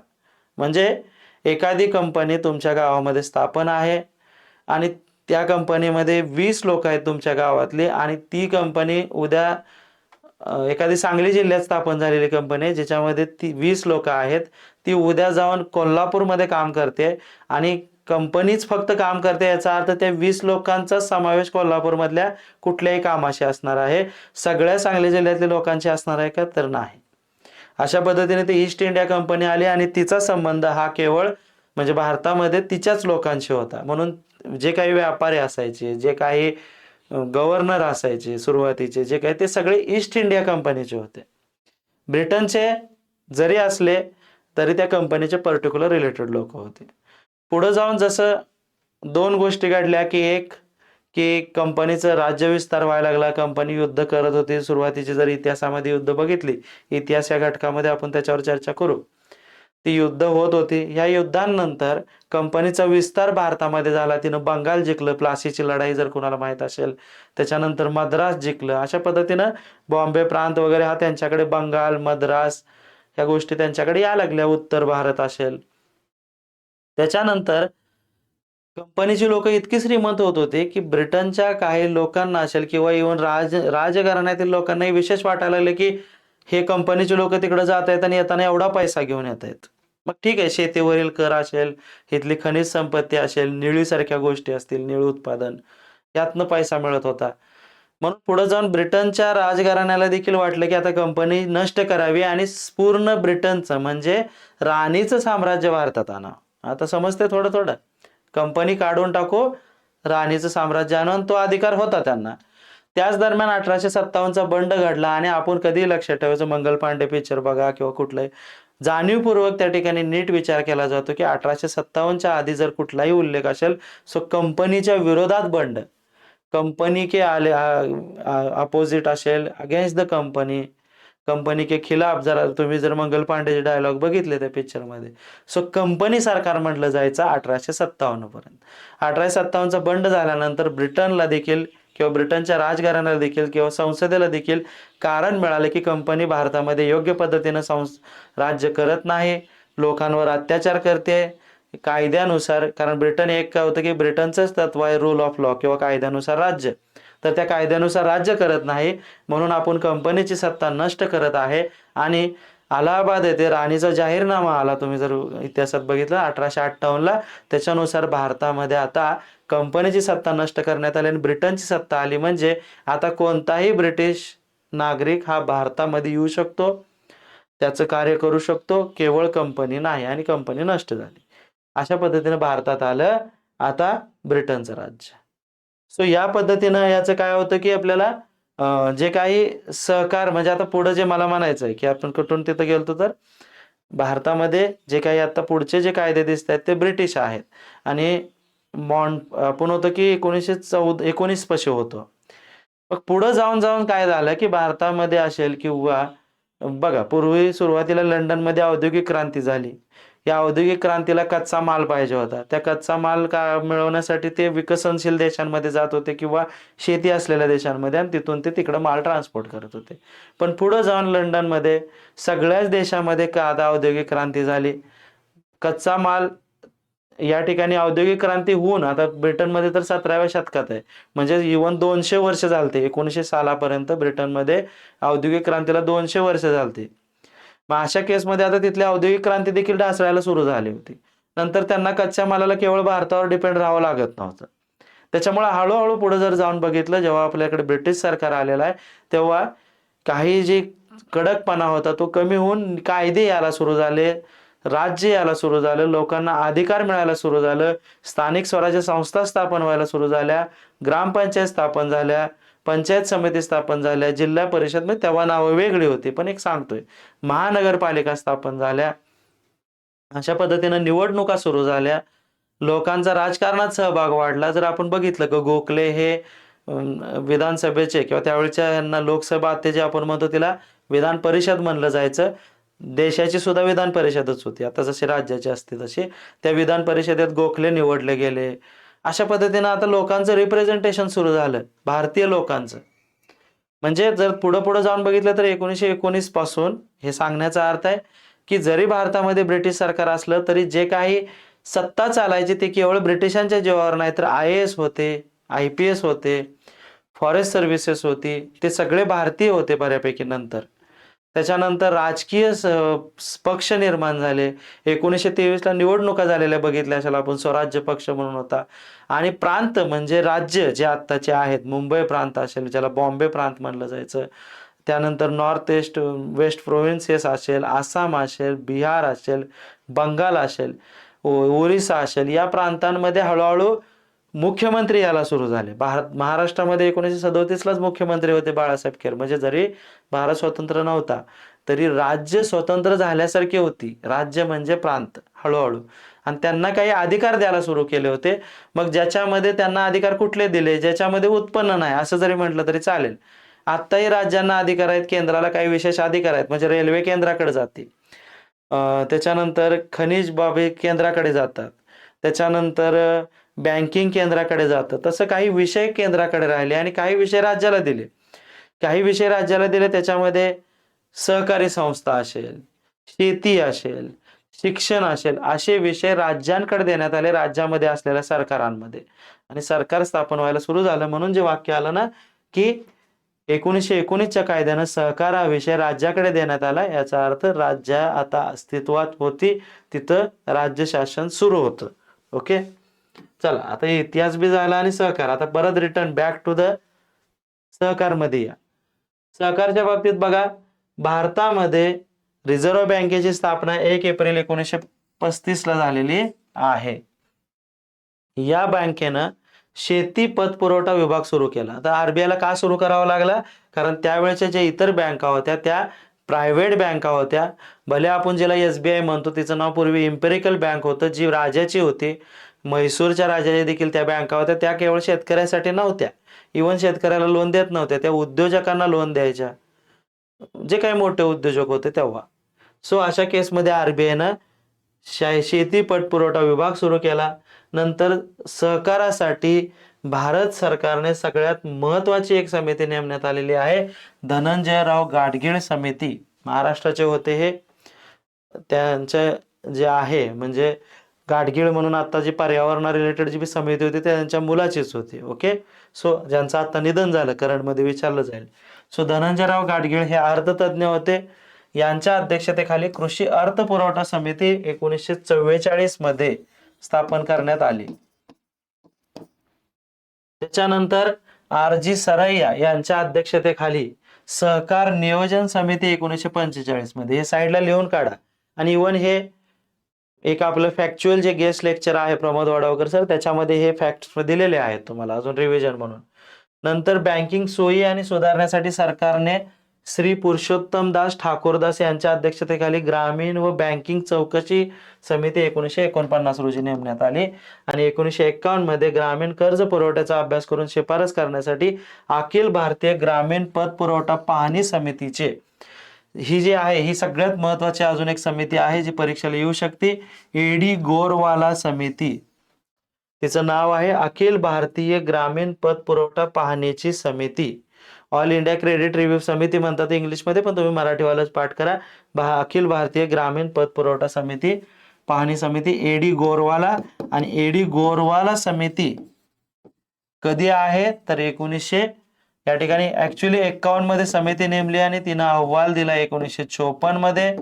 म्हणजे एखादी कंपनी तुमच्या गावामध्ये स्थापन आहे आणि त्या कंपनीमध्ये 20 लोक आहेत तुमच्या गावातली, आणि ती कंपनी उद्या एखादी सांगली जिल्ह्यात स्थापन झालेली कंपनी आहे ज्याच्यामध्ये ती 20 लोक आहेत, ती उद्या जाऊन कोल्हापूरमध्ये काम करते आणि कंपनीच फक्त काम करते, याचा अर्थ त्या 20 लोकांचा समावेश कोल्हापूरमधल्या कुठल्याही कामाशी असणार आहे. सगळ्या सांगली जिल्ह्यातल्या लोकांची असणार आहे का? तर नाही. अशा पद्धतीने ती ईस्ट इंडिया कंपनी आली आणि तिचा संबंध हा केवळ म्हणजे भारतामध्ये तिच्याच लोकांशी होता. म्हणून जे काही व्यापारी असायचे, जे काही गव्हर्नर असायचे सुरुवातीचे, जे काही, ते सगळे ईस्ट इंडिया कंपनीचे होते. ब्रिटनचे जरी असले तरी त्या कंपनीचे पर्टिक्युलर रिलेटेड लोक होते. पुढे जाऊन जसं 2 गोष्टी घडल्या, की एक की कंपनीचं राज्य विस्तार व्हायला लागला, कंपनी युद्ध करत होती. सुरुवातीची जर इतिहासामध्ये युद्ध बघितली, इतिहास या घटकामध्ये आपण त्याच्यावर चर्चा करू. ती युद्ध होत होती. ह्या युद्धांनंतर कंपनीचा विस्तार भारतामध्ये झाला. तिनं बंगाल जिंकलं, प्लासीची लढाई जर कुणाला माहीत असेल. त्याच्यानंतर मद्रास जिंकलं. अशा पद्धतीनं बॉम्बे प्रांत वगैरे हा त्यांच्याकडे, बंगाल, मद्रास ह्या गोष्टी त्यांच्याकडे यायला लागल्या. उत्तर भारत असेल. त्याच्यानंतर कंपनीची लोकं इतकी श्रीमंत होत होते, की ब्रिटनच्या काही लोकांना असेल किंवा इव्हन राजघराण्यातील लोकांनाही विशेष वाटायला लागले, की हे कंपनीचे लोकं तिकडे जात आहेत आणि येताना एवढा पैसा घेऊन येत आहेत. मग ठीक आहे, शेतीवरील कर असेल, इथली खनिज संपत्ती असेल, निळीसारख्या गोष्टी असतील, निळ उत्पादन, यातनं पैसा मिळत होता. म्हणून पुढे जाऊन ब्रिटनच्या राजघराण्याला देखील वाटलं, की आता कंपनी नष्ट करावी आणि पूर्ण ब्रिटनचं म्हणजे राणीचं साम्राज्य भारतात आणावं. आता समजतंय थोडं-थोडं? कंपनी काढून टाकू, राणीचं साम्राज्य आणू आणि तो अधिकार होता त्यांना. त्याच दरम्यान 1857चा बंड घडला आणि आपण कधीही लक्षात ठेवायचं, मंगल पांडे पिक्चर बघा किंवा कुठलंही, जाणीवपूर्वक त्या ठिकाणी नीट विचार केला जातो, की 1857च्या आधी जर कुठलाही उल्लेख असेल, सो कंपनीच्या विरोधात बंड. कंपनी के अपोजिट असेल, अगेन्स्ट द कंपनी, कंपनी के खिलाफ. जरा तुम्ही जर मंगल पांडेचे डायलॉग बघितले त्या पिक्चरमध्ये, सो कंपनी सरकार म्हटलं जायचं 1857 पर्यंत. 1857चा बंड झाल्यानंतर ब्रिटनला देखील किंवा ब्रिटनच्या राजघराण्याला देखील किंवा संसदेला देखील कारण मिळालं, की कंपनी भारतामध्ये योग्य पद्धतीनं राज्य करत नाही, लोकांवर अत्याचार करते कायद्यानुसार. कारण ब्रिटन एक काय होतं, की ब्रिटनचंच तत्व आहे रूल ऑफ लॉ किंवा कायद्यानुसार राज्य. तर त्या कायद्यानुसार राज्य करत नाही, म्हणून आपण कंपनीची सत्ता नष्ट करत आहे. आणि अलाहाबाद येथे राणीचा जाहीरनामा आला, तुम्ही जर इतिहासात बघितलं 1858ला. त्याच्यानुसार भारतामध्ये आता कंपनीची सत्ता नष्ट करण्यात आली आणि ब्रिटनची सत्ता आली. म्हणजे आता कोणताही ब्रिटिश नागरिक हा भारतामध्ये येऊ शकतो, त्याचं कार्य करू शकतो, केवळ कंपनी नाही, आणि कंपनी नष्ट झाली. अशा पद्धतीने भारतात आलं आता ब्रिटनचं राज्य. सो या पद्धतीनं याचं काय होतं, की आपल्याला जे काही सहकार म्हणजे आता पुढे जे मला म्हणायचं आहे, की आपण कुठून तिथं गेलतो, तर भारतामध्ये जे काही आता पुढचे जे कायदे दिसत आहेत ते ब्रिटिश आहेत. आणि आपण होतं की 1919 पाशी होतो. मग पुढे जाऊन जाऊन काय झालं, की भारतामध्ये असेल किंवा बघा, पूर्वी सुरुवातीला लंडनमध्ये औद्योगिक क्रांती झाली. या औद्योगिक क्रांतीला कच्चा माल पाहिजे होता. त्या कच्चा माल मिळवण्यासाठी ते विकसनशील देशांमध्ये जात होते किंवा शेती असलेल्या देशांमध्ये, आणि तिथून ते तिकडं माल ट्रान्सपोर्ट करत होते. पण पुढे जाऊन लंडनमध्ये सगळ्याच देशामध्ये आता औद्योगिक क्रांती झाली. कच्चा माल या ठिकाणी औद्योगिक क्रांती होऊन आता ब्रिटनमध्ये तर 17व्या शतकात आहे. म्हणजे इव्हन 200 वर्ष झालते. 1900 सालापर्यंत ब्रिटनमध्ये औद्योगिक क्रांतीला 200 वर्ष झालते. मग अशा केसमध्ये आता तिथली औद्योगिक क्रांती देखील ढासळायला सुरू झाली होती. नंतर त्यांना कच्च्या मालाला केवळ भारतावर डिपेंड राहावं लागत नव्हतं. त्याच्यामुळे हळू पुढे जर जाऊन बघितलं, जेव्हा आपल्याकडे ब्रिटिश सरकार आलेलं आहे, तेव्हा काही जी कडकपणा होता तो कमी होऊन कायदे यायला सुरू झाले, राज्य यायला सुरू झालं, लोकांना अधिकार मिळायला सुरू झालं, स्थानिक स्वराज्य संस्था स्थापन व्हायला सुरू झाल्या, ग्रामपंचायत स्थापन झाल्या, पंचायत समिती स्थापन झाल्या, जिल्हा परिषद, म्हणजे तेव्हा नावं वेगळी होती, पण एक सांगतोय, महानगरपालिका स्थापन झाल्या. अशा पद्धतीनं निवडणुका सुरू झाल्या, लोकांचा राजकारणात सहभाग वाढला. जर आपण बघितलं की गोखले हे विधानसभेचे किंवा त्यावेळच्या यांना लोकसभा, ते जे आपण म्हणतो तिला विधान परिषद म्हणलं जायचं. देशाची सुद्धा विधान परिषदच होती. आता जसे राज्याची असते तशी त्या विधान परिषदेत गोखले निवडले गेले. अशा पद्धतीनं आता लोकांचं रिप्रेझेंटेशन सुरू झालं, भारतीय लोकांचं. म्हणजे जर पुढे जाऊन बघितलं तर 1919 पासून हे सांगण्याचा अर्थ आहे, की जरी भारतामध्ये ब्रिटिश सरकार असलं तरी जे काही सत्ता चालायची ते केवळ ब्रिटिशांच्या जीवावर नाही, तर IAS होते, IPS होते, फॉरेस्ट सर्व्हिसेस होती, ते सगळे भारतीय होते बऱ्यापैकी नंतर. त्याच्यानंतर राजकीय पक्ष निर्माण झाले. 1923ला निवडणुका झालेल्या बघितल्या असेल आपण, स्वराज्य पक्ष म्हणून होता. आणि प्रांत म्हणजे राज्य जे आत्ताचे आहेत, मुंबई प्रांत असेल, ज्याला बॉम्बे प्रांत म्हणलं जायचं, त्यानंतर नॉर्थ ईस्ट वेस्ट प्रोव्हिन्सेस असेल, आसाम असेल, बिहार असेल, बंगाल असेल, ओरिसा असेल, या प्रांतांमध्ये हळूहळू मुख्यमंत्री यायला सुरू झाले. महाराष्ट्रामध्ये 1937लाच मुख्यमंत्री होते बाळासाहेब खेर. म्हणजे जरी भारत स्वतंत्र नव्हता तरी राज्य स्वतंत्र झाल्यासारखी होती. राज्य म्हणजे प्रांत हळूहळू, आणि त्यांना काही अधिकार द्यायला सुरू केले होते. मग ज्याच्यामध्ये त्यांना अधिकार कुठले दिले, ज्याच्यामध्ये उत्पन्न नाही असं जरी म्हटलं तरी चालेल. आत्ताही राज्यांना अधिकार आहेत, केंद्राला काही विशेष अधिकार आहेत. म्हणजे रेल्वे केंद्राकडे जाते, त्याच्यानंतर खनिज बाबी केंद्राकडे जातात. त्याच्यानंतर बँकिंग केंद्राकडे जातं. तसं काही विषय केंद्राकडे राहिले आणि काही विषय राज्याला दिले. काही विषय राज्याला दिले त्याच्यामध्ये सहकारी संस्था असेल, शेती असेल, शिक्षण असेल, असे विषय राज्यांकडे देण्यात आले राज्यामध्ये असलेल्या सरकारांमध्ये. आणि सरकार स्थापन व्हायला सुरू झालं म्हणून जे वाक्य आलं ना, की 1919च्या कायद्यानं सहकार हा विषय राज्याकडे देण्यात आला. याचा अर्थ राज्य आता अस्तित्वात होती, तिथं राज्य शासन सुरू होतं. ओके. चला आता इतिहास बी झाला आणि सहकार. आता परत रिटर्न बॅक टू द सहकारमध्ये या. सहकारच्या बाबतीत बघा, भारतामध्ये रिझर्व्ह बँकेची स्थापना 1 एप्रिल 1935 ला झालेली आहे. या बँकेनं शेती पतपुरवठा विभाग सुरू केला. आता आरबीआयला का सुरू करावा लागला? कारण त्यावेळेच्या ज्या इतर बँका होत्या त्या प्रायव्हेट बँका होत्या. भले आपण ज्याला एसबीआय म्हणतो, तिचं नाव पूर्वी इम्पेरिकल बँक होतं, जी राजाची होती. म्हैसूरच्या राजाच्या देखील त्या बँका होत्या. त्या केवळ शेतकऱ्यासाठी नव्हत्या. इव्हन शेतकऱ्याला लोन देत नव्हत्या, त्या उद्योजकांना लोन द्यायच्या, जे काही मोठे उद्योजक होते तेव्हा. सो अशा केसमध्ये आरबीआयनं शेती पतपुरवठा विभाग सुरू केला. नंतर सहकारासाठी भारत सरकारने सगळ्यात महत्वाची एक समिती नेमण्यात आलेली आहे, धनंजयराव गाडगीळ समिती. महाराष्ट्राचे होते हे. त्यांचे जे आहे म्हणजे गाडगीळ म्हणून आता जी पर्यावरणा रिलेटेड जी समिती होती त्यांच्या मुलाचीच होती. ओके. सो ज्यांचं आता निधन झालं, करंटमध्ये विचारलं जाईल. सो धनंजयराव गाडगीळ हे अर्थतज्ञ होते. यांच्या अध्यक्षतेखाली कृषी अर्थ पुरवठा समिती 1944 मध्ये स्थापन करण्यात आली. त्याच्यानंतर आर.जी. सरैया यांच्या अध्यक्षतेखाली सहकार नियोजन समिती 1945 मध्ये. हे साईडला लिहून काढा. आणि इव्हन हे एक आपलं फॅक्च्युअल जे गेस्ट लेक्चर आहे प्रमोद वाडावकर सर, त्याच्यामध्ये हे फॅक्ट्स दिलेले आहेत तुम्हाला अजून रिव्हिजन म्हणून. नंतर बँकिंग सोयी आणि सुधारण्यासाठी सरकारने श्री पुरुषोत्तम दास ठाकूरदास यांच्या अध्यक्षतेखाली ग्रामीण व बँकिंग चौकशी समिती 1949 रोजी नेमण्यात आली. आणि 1951 मध्ये ग्रामीण कर्ज पुरवठ्याचा अभ्यास करून शिफारस करण्यासाठी अखिल भारतीय ग्रामीण पतपुरवठा पाहणी समितीचे, ही जी आहे ही सगळ्यात महत्वाची अजून एक समिती आहे जी परीक्षेला येऊ शकते, एडी गोरवाला समिती. तिचं नाव आहे अखिल भारतीय ग्रामीण पतपुरवठा पाहणीची समिती. ऑल इंडिया क्रेडिट रिव्ह्यू समिती म्हणतात इंग्लिशमध्ये, पण तुम्ही मराठीवालाच पाठ करा. अखिल भारतीय ग्रामीण पतपुरवठा समिती पाहणी समिती, एडी गोरवाला. आणि एडी गोरवाला समिती कधी आहे तर 1900 या ठिकाणी ऍक्च्युली 51 मध्ये समिती नेमली आणि तिनं अहवाल दिला 1954 मध्ये.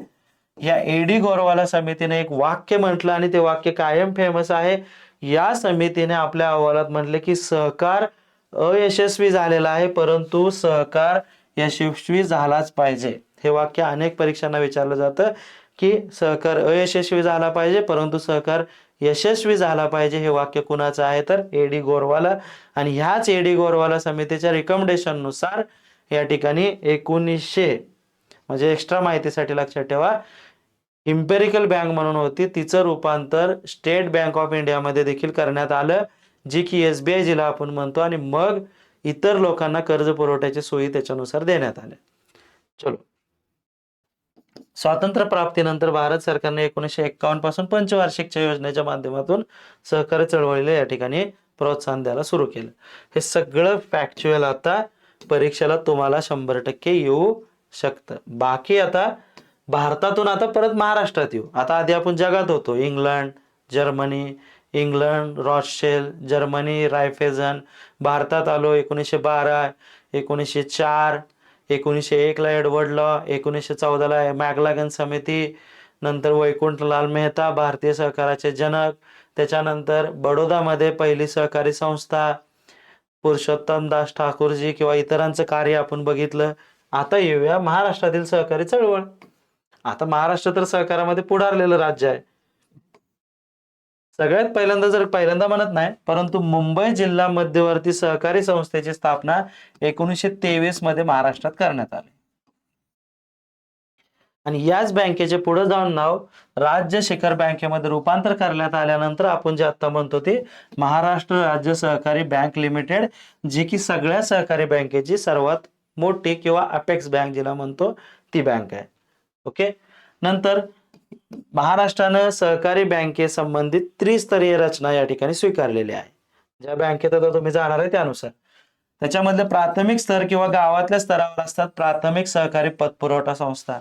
या एडी गोरवाला समितीने एक वाक्य म्हटलं आणि ते वाक्य कायम फेमस आहे. या समितीने आपल्या अहवालात म्हटले की सहकार अयशस्वी झालेला आहे, परंतु सहकार यशस्वी झालाच पाहिजे. हे वाक्य अनेक परीक्षांना विचारलं जातं की सहकार अयशस्वी झाला पाहिजे परंतु सहकार यशस्वी झाला पाहिजे. हे वाक्य कुणाचं आहे तर एडी गोरवाला. आणि ह्याच एडी गोरवाला समितीच्या रिकमेंडेशन नुसार या ठिकाणी 1900 म्हणजे एक्स्ट्रा माहितीसाठी लक्षात ठेवा, इम्पेरिकल बँक म्हणून होती, तिचं रूपांतर स्टेट बँक ऑफ इंडिया मध्ये देखील करण्यात आलं, जी की एसबीआय जिला आपण म्हणतो. आणि मग इतर लोकांना कर्ज पुरवठ्याची सोयी त्याच्यानुसार देण्यात आल्या. चलो, स्वातंत्र्य प्राप्तीनंतर भारत सरकारने 1951 पासून पंचवार्षिकच्या योजनेच्या माध्यमातून सहकारी चळवळीला या ठिकाणी प्रोत्साहन द्यायला सुरू केलं. हे सगळं फॅक्च्युअल आता परीक्षेला तुम्हाला 100% येऊ शकतं. बाकी आता भारतातून आता परत महाराष्ट्रात येऊ. आता आधी आपण जगात होतो, इंग्लंड, जर्मनी, इंग्लंड रॉथशेल, जर्मनी रायफेझन. भारतात आलो 1912, 1904, 1901 ला एडवर्ड लॉ, 1914 ला मॅगलागन समिती, नंतर वैकुंठलाल मेहता भारतीय सहकाराचे जनक. त्याच्यानंतर बडोदामध्ये पहिली सहकारी संस्था, पुरुषोत्तम दास ठाकूरजी किंवा इतरांचं कार्य आपण बघितलं. आता येऊया महाराष्ट्रातील सहकारी चळवळ. आता महाराष्ट्र तर सहकारामध्ये पुढारलेलं राज्य आहे. सगळ्यात पहिल्यांदा म्हणत नाही, परंतु मुंबई जिल्हा मध्यवर्ती सहकारी संस्थेची स्थापना 1923 मध्ये महाराष्ट्रात करण्यात आली. आणि याच बँकेचे पुढे जाऊन नाव राज्य शिखर बँकेमध्ये रूपांतर करण्यात आल्यानंतर आपण जे आता म्हणतो ते महाराष्ट्र राज्य सहकारी बँक लिमिटेड, जी की सगळ्या सहकारी बँकेची सर्वात मोठी किंवा अपेक्स बँक जिला म्हणतो ती बँक आहे. ओके. नंतर महाराष्ट्रानं सहकारी बँकेसंबंधित त्रिस्तरीय रचना या ठिकाणी स्वीकारलेली आहे. ज्या बँकेत आता तुम्ही जाणार आहे त्यानुसार त्याच्यामधले प्राथमिक स्तर किंवा गावातल्या स्तरावर असतात प्राथमिक सहकारी पतपुरवठा संस्था.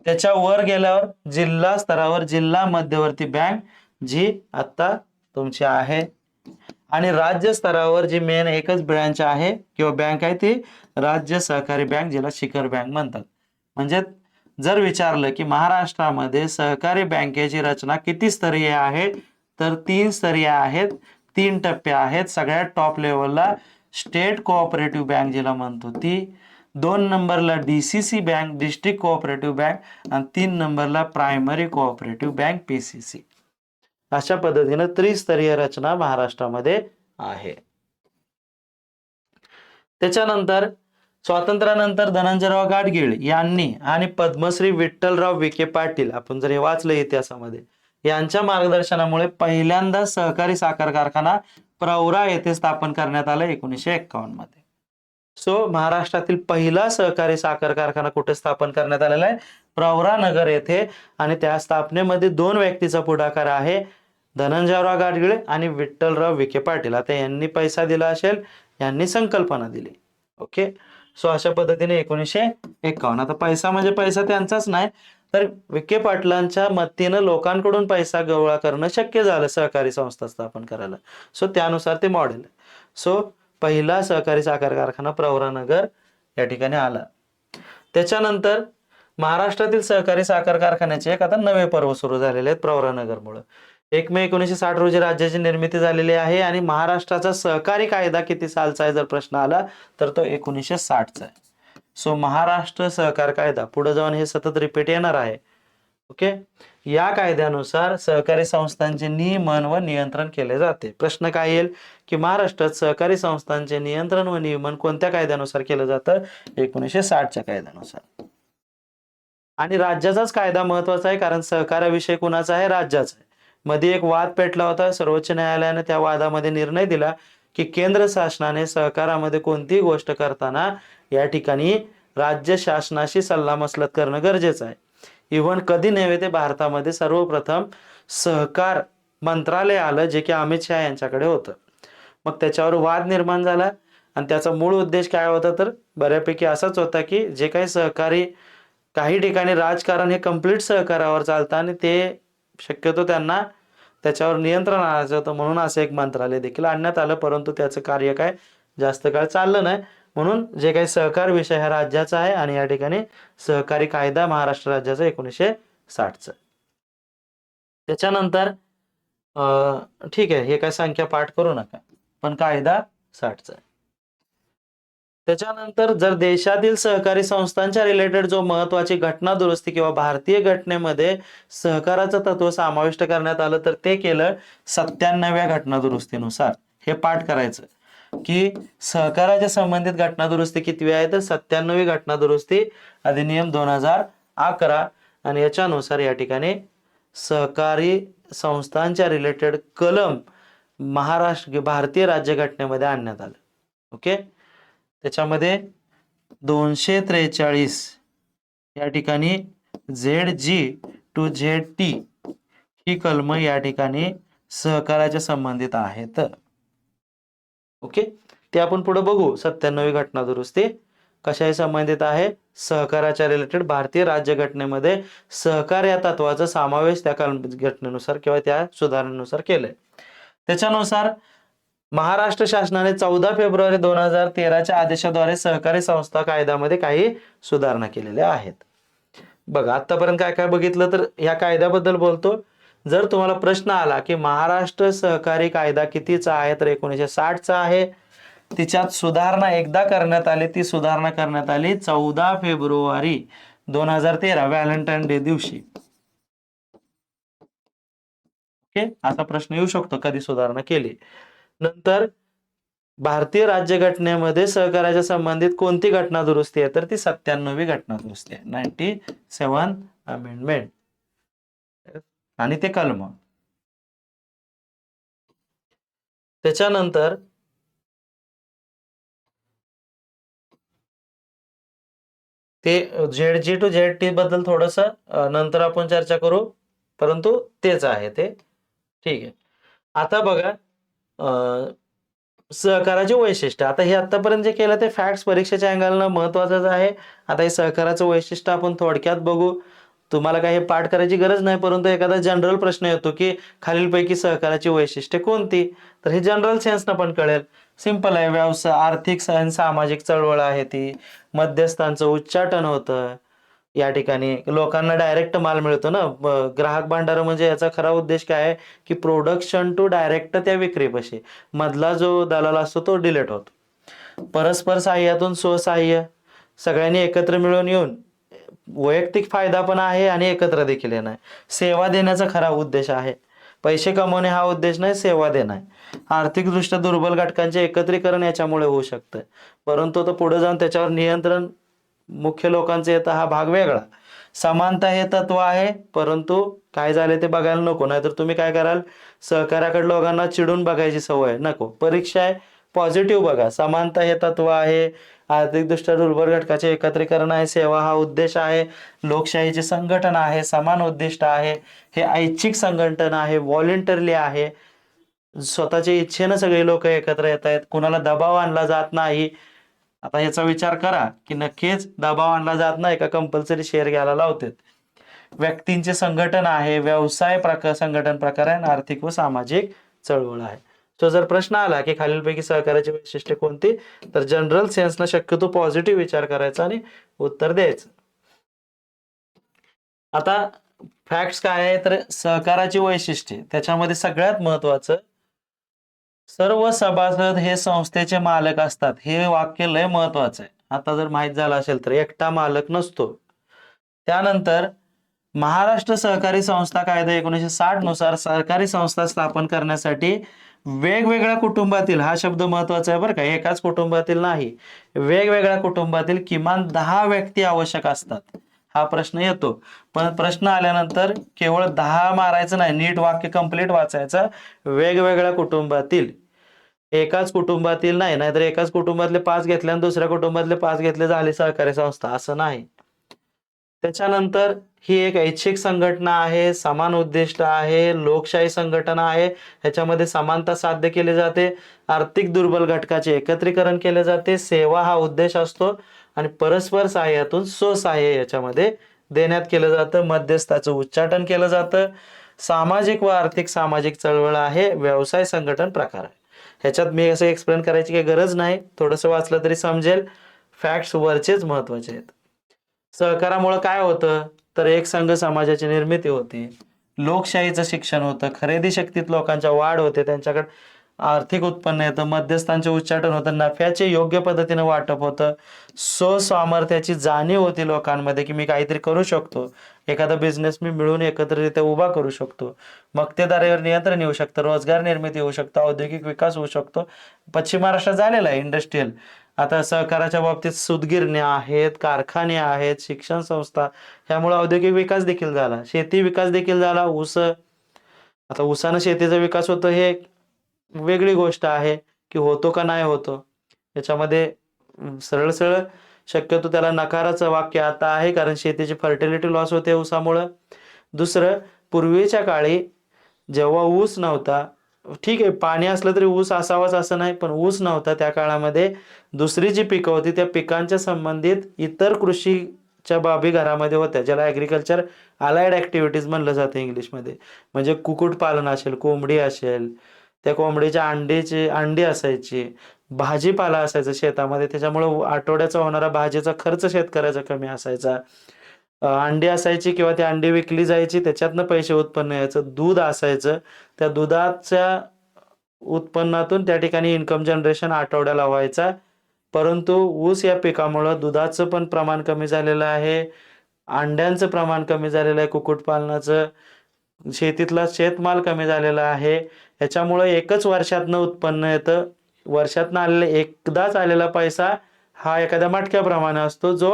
त्याच्या वर गेल्यावर जिल्हा स्तरावर जिल्हा मध्यवर्ती बँक जी आता तुमची आहे, आणि राज्य स्तरावर जी मेन एकच ब्रँच आहे किंवा बँक आहे ती राज्य सहकारी बँक, जिला शिखर बँक म्हणतात. म्हणजे जर विचारलं की महाराष्ट्रामध्ये सहकारी बँकेची रचना किती स्तरीय आहे, तर 3 स्तरीय आहेत, 3 टप्पे आहेत. सगळ्यात टॉप लेवलला स्टेट कोऑपरेटिव्ह बँक जिला म्हणतो ती, 2 नंबरला DCC bank, district cooperative bank, आणि 3 नंबरला प्रायमरी कोऑपरेटिव्ह बँक PCC. अशा पद्धतीने त्रिस्तरीय रचना महाराष्ट्रामध्ये आहे. त्याच्यानंतर स्वातंत्र्यानंतर धनंजयराव गाडगीळ यांनी आणि पद्मश्री विठ्ठलराव विखे पाटील, आपण जर हे वाचलं इतिहासामध्ये, यांच्या मार्गदर्शनामुळे पहिल्यांदा सहकारी साखर कारखाना प्रवरा येथे स्थापन करण्यात आला 1951 मध्ये. सो महाराष्ट्रातील पहिला सहकारी साखर कारखाना कुठे स्थापन करण्यात आलेला आहे? प्रवरा नगर येथे. आणि त्या स्थापनेमध्ये 2 व्यक्तीचा पुढाकार आहे, धनंजयराव गाडगीळ आणि विठ्ठलराव विखे पाटील. आता यांनी पैसा दिला असेल, यांनी संकल्पना दिली. ओके. सो अशा पद्धतीने 1951. आता पैसा म्हणजे पैसा त्यांचाच नाही, तर विखे पाटलांच्या मदतीनं लोकांकडून पैसा गोळा करणं शक्य झालं सहकारी संस्था स्थापन करायला. सो त्यानुसार ते मॉडेल. सो पहिला सहकारी साखर कारखाना प्रवरानगर या ठिकाणी आला. त्याच्यानंतर महाराष्ट्रातील सहकारी साखर कारखान्याचे एक आता नवे पर्व सुरू झालेले आहेत प्रवरानगरमुळे. 1 मे 1960 रोजी राज्याची निर्मिती झालेली आहे, आणि महाराष्ट्राचा सहकारी कायदा किती सालचा आहे जर प्रश्न आला तर तो 1960चा आहे. सो महाराष्ट्र सहकार कायदा पुढे जाऊन हे सतत रिपीट येणार आहे. ओके. या कायद्यानुसार सहकारी संस्थांचे नियमन व नियंत्रण केले जाते. प्रश्न काय येईल की महाराष्ट्रात सहकारी संस्थांचे नियंत्रण व नियमन कोणत्या कायद्यानुसार केलं जातं? 1960च्या कायद्यानुसार. आणि राज्याचाच कायदा महत्वाचा आहे, कारण सहकार्याविषयी कुणाचा आहे? राज्याचा आहे. मध्ये एक वाद पेटला होता, सर्वोच्च न्यायालयाने त्या वादामध्ये निर्णय दिला की केंद्र शासनाने सहकारामध्ये कोणतीही गोष्ट करताना या ठिकाणी राज्य शासनाशी सल्लामसलत करणं गरजेचं आहे. इव्हन कधी नव्हे ते भारतामध्ये सर्वप्रथम सहकार मंत्रालय आलं, जे की अमित शहा यांच्याकडे होतं. मग त्याच्यावर वाद निर्माण झाला, आणि त्याचा मूळ उद्देश काय होता तर बऱ्यापैकी असाच होता की जे काही सहकारी, काही ठिकाणी राजकारण हे कंप्लीट सहकारावर चालतं आणि ते शक्यतो त्यांना त्याच्यावर नियंत्रण आणायचं होतं, म्हणून असं एक मंत्रालय देखील आणण्यात आलं. परंतु त्याचं कार्य काय जास्त काळ चाललं नाही, म्हणून जे काही सहकार विषय हा राज्याचा आहे, आणि या ठिकाणी सहकारी कायदा महाराष्ट्र राज्याचा 1960चा. त्याच्यानंतर ठीक आहे, हे काय संख्या पाठ करू नका, पण कायदा 60चा आहे. त्याच्यानंतर जर देशातील सहकारी संस्थांच्या रिलेटेड जो महत्वाची घटना दुरुस्ती किंवा भारतीय घटनेमध्ये सहकाराचं तत्व समाविष्ट करण्यात आलं, तर ते केलं 97व्या घटना दुरुस्तीनुसार. हे पाठ करायचं की सहकाराच्या संबंधित घटना दुरुस्ती कितवी आहे, तर 97वी घटना दुरुस्ती अधिनियम 2011. आणि याच्यानुसार या ठिकाणी सहकारी संस्थांच्या रिलेटेड कलम महाराष्ट्र भारतीय राज्यघटनेमध्ये आणण्यात आलं. ओके. त्याच्यामध्ये 243 या ठिकाणी ZG to ZT ही कलम या ठिकाणी सहकाराच्या संबंधित आहेत. ओके. ते आपण पुढे बघू. 97वी घटना दुरुस्ती कशाशी संबंधित आहे? सहकाराच्या रिलेटेड भारतीय राज्यघटनेमध्ये सहकार या तत्वाचा समावेश त्या घटनेनुसार किंवा त्या सुधारणेनुसार केलंय. त्याच्यानुसार महाराष्ट्र शासनाने 14 फेब्रुवारी 2013च्या आदेशाद्वारे सहकारी संस्था कायद्यामध्ये काही सुधारणा केलेल्या आहेत. बघा, आतापर्यंत काय काय बघितलं, तर या कायद्याबद्दल बोलतो. जर तुम्हाला प्रश्न आला की महाराष्ट्र सहकारी कायदा कितीचा आहे, तर 1960चा आहे. तिच्यात सुधारणा एकदा करण्यात आली, ती सुधारणा करण्यात आली 14 फेब्रुवारी 2013 व्हॅलेंटाईन डे दिवशी. ओके. असा प्रश्न येऊ शकतो, कधी सुधारणा केली. नंतर भारतीय राज्यघटनेमध्ये सहकाराच्या संबंधित कोणती घटना दुरुस्ती आहे, तर ती 97वी घटना दुरुस्ती आहे, 97 अमेंडमेंट. आणि ते कलम. त्याच्यानंतर ते ZG to ZT बद्दल थोडस नंतर आपण चर्चा करू, परंतु तेच आहे ते. ठीक आहे. आता बघा सहकाराची वैशिष्ट्य. आता हे आतापर्यंत जे केलं ते फॅक्ट्स परीक्षेच्या अँगलनं महत्वाचंच आहे. आता हे सहकाराचं वैशिष्ट्य आपण थोडक्यात बघू. तुम्हाला काही पाठ करायची गरज नाही, परंतु एखादा जनरल प्रश्न येतो की खालीलपैकी सहकाराची वैशिष्ट्ये कोणती? तर हे जनरल सेन्सनं पण कळेल. सिंपल आहे. व्यवसाय, आर्थिक आणि सामाजिक चळवळ आहे ती. मध्यस्थांचं उच्चाटन होतं. या ठिकाणी लोकांना डायरेक्ट माल मिळतो ना. ग्राहक भांडार म्हणजे याचा खरा उद्देश काय आहे की प्रोडक्शन टू डायरेक्ट त्या विक्रीपाशी. मधला जो दलाल असतो तो डिलीट होतो. परस्पर सहाय्यातून स्वसहाय्य. सगळ्यांनी एकत्र मिळून येऊन वैयक्तिक फायदा पण आहे आणि एकत्र देखील येणं आहे. सेवा देण्याचा खरा उद्देश आहे. पैसे कमवणे हा उद्देश नाही, सेवा देणं आहे. आर्थिकदृष्ट्या दुर्बल घटकांचे एकत्रीकरण याच्यामुळे होऊ शकतं, परंतु तो पुढे जाऊन त्याच्यावर नियंत्रण मुख्य लोकांचे येतं, हा भाग वेगळा. समानता हे तत्व आहे, परंतु काय झाले ते बघायला नको. नाहीतर तुम्ही काय कराल, सहकार्याकडे लोकांना चिडून बघायची सवय नको. परीक्षा आहे, पॉझिटिव्ह बघा. समानता हे तत्व आहे. आर्थिकदृष्ट्या दुर्बल घटकाचे एकत्रीकरण आहे. सेवा हा उद्देश आहे. लोकशाहीचे संघटन आहे. समान उद्दिष्ट आहे. हे ऐच्छिक संघटन आहे. व्हॉलेंटरली आहे. स्वतःच्या इच्छेनं सगळे लोक एकत्र येत आहेत. कुणाला दबाव आणला जात नाही. आता याचा विचार करा की नक्कीच दबाव आणला जात नाही का कंपल्सरी शेअर घ्यायला लावतात. व्यक्तींचे संघटन आहे. व्यवसाय प्रकार, संघटन प्रकार आहे. आणि आर्थिक व सामाजिक चळवळ आहे. तो जर प्रश्न आला की खालीलपैकी सहकार्याची वैशिष्ट्ये कोणती, तर जनरल सेन्सनं शक्यतो पॉझिटिव्ह विचार करायचा आणि उत्तर द्यायचं. आता फॅक्ट्स काय आहे, तर सहकाराची वैशिष्ट्ये त्याच्यामध्ये सगळ्यात महत्वाचं, सर्व सभासद हे संस्थेचे मालक असतात. हे वाक्य लय महत्वाचं आहे. आता जर माहित झालं असेल तर एकटा मालक नसतो. त्यानंतर महाराष्ट्र सहकारी संस्था कायदा 1960 नुसार सहकारी संस्था स्थापन करण्यासाठी वेगवेगळ्या कुटुंबातील, हा शब्द महत्वाचा आहे बरं का, एकाच कुटुंबातील नाही, वेगवेगळ्या कुटुंबातील किमान 10 व्यक्ती आवश्यक असतात. हा प्रश्न येतो, पण प्रश्न आल्यानंतर केवळ 10 मारायचं नाही, नीट वाक्य कंप्लीट वाचायचं. वेगवेगळ्या कुटुंबातील, एकाच कुटुंबातील नाही, नाहीतर एकाच कुटुंबातले 5 घेतले आणि दुसऱ्या कुटुंबातले 5 घेतले, झाली सहकारी संस्था, असं नाही. त्याच्यानंतर ही एक ऐच्छिक संघटना आहे. समान उद्दिष्ट आहे. लोकशाही संघटना आहे. ह्याच्यामध्ये समानता साध्य केली जाते. आर्थिक दुर्बल घटकाचे एकत्रीकरण केले जाते. सेवा हा उद्देश असतो आणि परस्पर सहाय्यातून स्वसहाय्य याच्यामध्ये देण्यात केलं जातं. मध्यस्थाचं उच्चाटन केलं जातं. सामाजिक व आर्थिक सामाजिक चळवळ आहे. व्यवसाय संघटन प्रकार आहे. ह्याच्यात मी असं एक्सप्लेन करायची काही गरज नाही, थोडंसं वाचलं तरी समजेल. फॅक्ट्स वरचेच महत्वाचे आहेत. सहकारामुळे काय होतं, तर एक संघ समाजाची निर्मिती होते. लोकशाहीचं शिक्षण होतं. खरेदी शक्तीत लोकांच्या वाढ होते. त्यांच्याकडे आर्थिक उत्पन्न येतं. मध्यस्थांचे उच्चाटन होतं. नफ्याचे योग्य पद्धतीने वाटप होतं. स्वसामर्थ्याची जाणीव होती लोकांमध्ये की मी काहीतरी करू शकतो. एखादा बिझनेस मी मिळून एकत्रितरित्या उभा करू शकतो. मक्तेदारीवर नियंत्रण येऊ शकतं. रोजगार निर्मिती होऊ शकतं. औद्योगिक विकास होऊ शकतो. पश्चिम महाराष्ट्रात झालेला आहे इंडस्ट्रीयल. आता सहकाराच्या बाबतीत सूतगिरण्या आहेत, कारखाने आहेत, शिक्षण संस्था, ह्यामुळे औद्योगिक विकास देखील झाला. शेती विकास देखील झाला. आता ऊसानं शेतीचा विकास होतो हे वेगळी गोष्ट आहे की होतो का नाही होतो. याच्यामध्ये सरळ सरळ शक्यतो त्याला नकाराचं वाक्य आता आहे, कारण शेतीची फर्टिलिटी लॉस होते ऊसामुळं. दुसरं, पूर्वीच्या काळी जेव्हा ऊस नव्हता, ठीक आहे पाणी असलं तरी ऊस असावाच असं नाही, पण ऊस नव्हता त्या काळामध्ये, दुसरी जी पिकं होती त्या पिकांच्या संबंधित इतर कृषीच्या बाबी घरामध्ये होत्या, ज्याला ॲग्रिकल्चर अलाइड ॲक्टिव्हिटीज म्हणलं जातं इंग्लिशमध्ये. म्हणजे कुक्कुटपालन असेल, कोंबडी असेल, त्या कोंबडीच्या अंडी असायची, भाजीपाला असायचा शेतामध्ये, त्याच्यामुळं आठवड्याचा होणारा भाजीचा खर्च शेतकऱ्याचा कमी असायचा. अंडी असायची किंवा ती अंडी विकली जायची, त्याच्यातनं पैसे उत्पन्न यायचं. दूध असायचं, त्या दुधाच्या उत्पन्नातून त्या ठिकाणी इन्कम जनरेशन आठवड्याला व्हायचा. परंतु ऊस या पिकामुळं दुधाचं पण प्रमाण कमी झालेलं आहे, अंड्यांचं प्रमाण कमी झालेलं आहे, कुक्कुटपालनाचं, शेतीतला शेतमाल कमी झालेला आहे. ह्याच्यामुळं एकच वर्षातनं उत्पन्न येतं. वर्षातनं आलेला एकदाच आलेला पैसा हा एखाद्या मटक्याप्रमाणे असतो, जो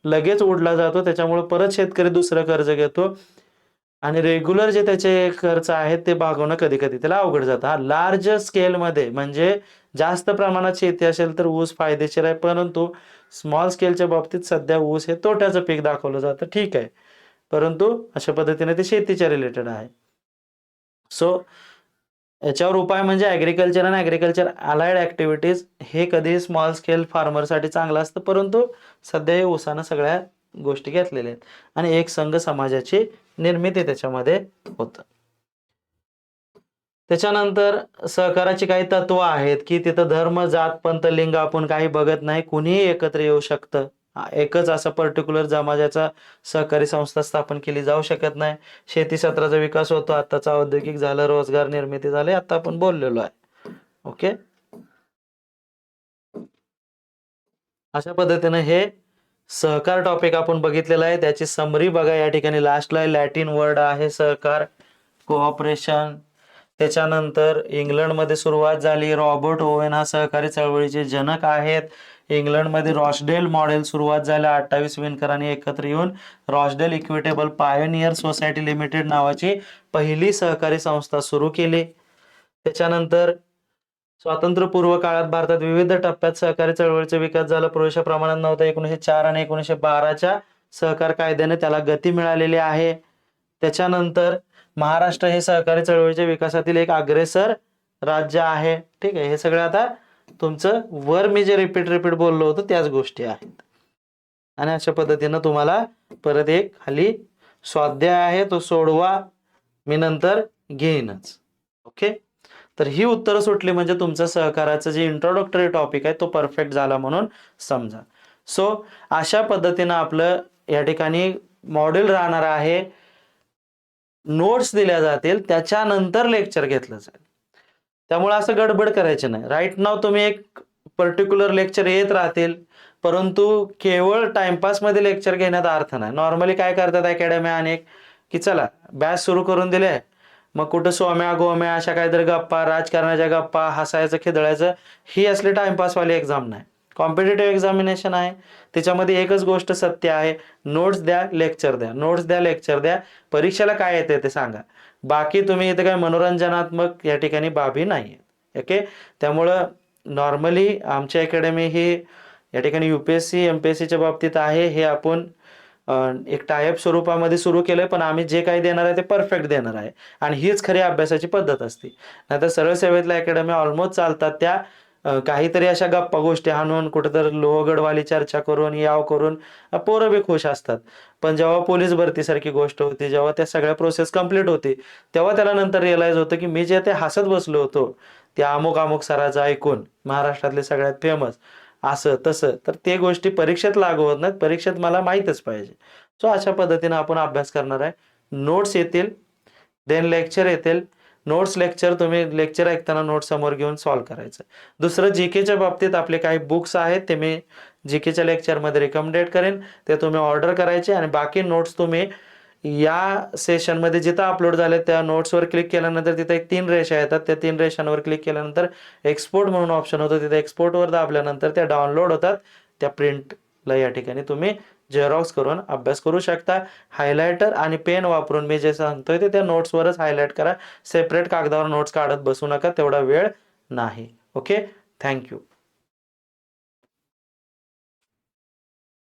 लगेच उडला जातो. त्याच्यामुळे परत शेतकरी दुसरं कर्ज घेतो आणि रेग्युलर जे त्याचे खर्च आहेत ते भागवणं कधी कधी त्याला अवघड जातं. हा लार्ज स्केलमध्ये म्हणजे जास्त प्रमाणात शेती असेल तर ऊस फायदेशीर आहे, परंतु स्मॉल स्केलच्या बाबतीत सध्या ऊस हे तोट्याचं पीक दाखवलं जातं, ठीक आहे, परंतु अशा पद्धतीने ते शेतीच्या रिलेटेड आहे. सो याच्यावर उपाय म्हणजे ॲग्रिकल्चर आणि ॲग्रिकल्चर अलाइड ॲक्टिव्हिटीज हे कधी स्मॉल स्केल फार्मरसाठी चांगलं असतं, परंतु सध्या हे ऊसानं सगळ्या गोष्टी घेतलेल्या आहेत आणि एक संघ समाजाची निर्मिती त्याच्यामध्ये होतं. त्याच्यानंतर सहकाराची काही तत्व आहेत की तिथं धर्म, जात, पंथ, लिंग आपण काही बघत नाही, कुणीही एकत्र येऊ शकतं. एकच असा पर्टिक्युलर समाजाचा सहकारी संस्था स्थापन केली जाऊ शकत नाही. शेती क्षेत्राचा विकास होतो, आत्ताचा औद्योगिक झालं, रोजगार निर्मिती झाली, आता आपण बोललेलो आहे. ओके, अशा पद्धतीने हे सहकार टॉपिक आपण बघितलेला आहे. त्याची समरी बघा या ठिकाणी लास्टला लॅटिन वर्ड आहे सहकार, कोऑपरेशन. त्याच्यानंतर इंग्लंडमध्ये सुरुवात झाली. रॉबर्ट ओवेन हा सहकारी चळवळीचे जनक आहेत. इंग्लंडमध्ये रॉचडेल मॉडेल सुरुवात झाल्या. 28 विणकरांनी एकत्र येऊन Rochdale equitable pioneer society limited नावाची पहिली सहकारी संस्था सुरू केली. त्याच्यानंतर स्वातंत्र्यपूर्व काळात भारतात विविध टप्प्यात सहकारी चळवळीचा विकास झाला. पुरेशा प्रमाणात नव्हता. 1904 आणि 1912च्या सहकार कायद्याने त्याला गती मिळालेली आहे. त्याच्यानंतर महाराष्ट्र हे सहकारी चळवळीच्या विकासातील एक अग्रेसर राज्य आहे. ठीक आहे, हे सगळं आता तुमचं वर मी जे रिपीट बोललो होतो त्याच गोष्टी आहेत. आणि अशा पद्धतीनं तुम्हाला परत एक खाली स्वाध्याय आहे, तो सोडवा, मी नंतर घेईनच. ओके, तर ही उत्तरं सुटली म्हणजे तुमचं सहकाराचं जे इंट्रोडक्टरी टॉपिक आहे तो परफेक्ट झाला म्हणून समजा. सो अशा पद्धतीनं आपलं या ठिकाणी मॉड्यूल राहणार आहे. नोट्स दिल्या जातील, त्याच्यानंतर लेक्चर घेतलं जाईल. त्यामुळे असं गडबड करायची नाही. राईट नाव तुम्ही एक पर्टिक्युलर लेक्चर येत राहतील, परंतु केवळ टाइमपास मध्ये लेक्चर घेण्यात अर्थ नाही. नॉर्मली काय करतात अकॅडमी अनेक की चला बॅच सुरू करून दिले, मग कुठं सोम्या गोम्या अशा काहीतरी गप्पा, राजकारणाच्या गप्पा, हसायचं खिदळायचं, ही असली टाइमपासवाली एक्झाम नाही. कॉम्पिटेटिव्ह एक्झामिनेशन आहे, त्याच्यामध्ये एकच गोष्ट सत्य आहे, नोट्स द्या, लेक्चर द्या, नोट्स द्या, लेक्चर द्या. परीक्षेला काय येते ते सांगा. बाकी तुम्ही इथे काय मनोरंजनात्मक या ठिकाणी बाबी नाही. ओके, त्यामुळं नॉर्मली आमची अकॅडमी ही या ठिकाणी UPSC MPSCच्या बाबतीत आहे. हे आपण एक टायअप स्वरूपामध्ये सुरू केलंय, पण आम्ही जे काही देणार आहे ते परफेक्ट देणार आहे आणि हीच खरी अभ्यासाची पद्धत असते. नाहीतर सरळ सेवेतल्या अकॅडमी ऑलमोस्ट चालतात त्या काहीतरी अशा गप्पा गोष्टी हाणून कुठेतरी लोहगडवाली चर्चा करून याव करून पोरं बी खुश असतात. पण जेव्हा पोलीस भरतीसारखी गोष्ट होती, जेव्हा त्या सगळ्या प्रोसेस कंप्लीट होती, तेव्हा त्याला नंतर रिअलाइज होतं की मी जे ते हसत बसलो होतो त्या अमुक सराचं ऐकून, महाराष्ट्रातले सगळ्यात फेमस असं तसं, तर ते गोष्टी परीक्षेत लागू होत नाहीत. परीक्षेत मला माहीतच पाहिजे. सो अशा पद्धतीने आपण अभ्यास करणार आहे. नोट्स येतील, देन लेक्चर येतील. नोट्स लेक्चर तुम्ही लेक्चर ऐकताना नोट्स समोर घेऊन सॉल्व्ह करायचं. दुसरं जीकेच्या बाबतीत आपले काही बुक्स आहेत ते मी जीकेच्या लेक्चरमध्ये रिकमेंडेड करेन, ते तुम्ही ऑर्डर करायचे आणि बाकी नोट्स तुम्ही या सेशनमध्ये जिथं अपलोड झाले त्या नोट्सवर क्लिक केल्यानंतर तिथे एक 3 रेषा येतात. त्या 3 रेषांवर क्लिक केल्यानंतर एक्सपोर्ट म्हणून ऑप्शन होतं, तिथे एक्सपोर्टवर दाबल्यानंतर त्या डाउनलोड होतात. त्या प्रिंटला या ठिकाणी तुम्ही झेरॉक्स करून अभ्यास करू शकता. हायलायटर आणि पेन वापरून मी जे सांगतोय ते त्या नोट्सवरच हायलाइट करा. सेपरेट कागदावर नोट्स काढत बसू नका, तेवढा वेळ नाही. Okay, thank you.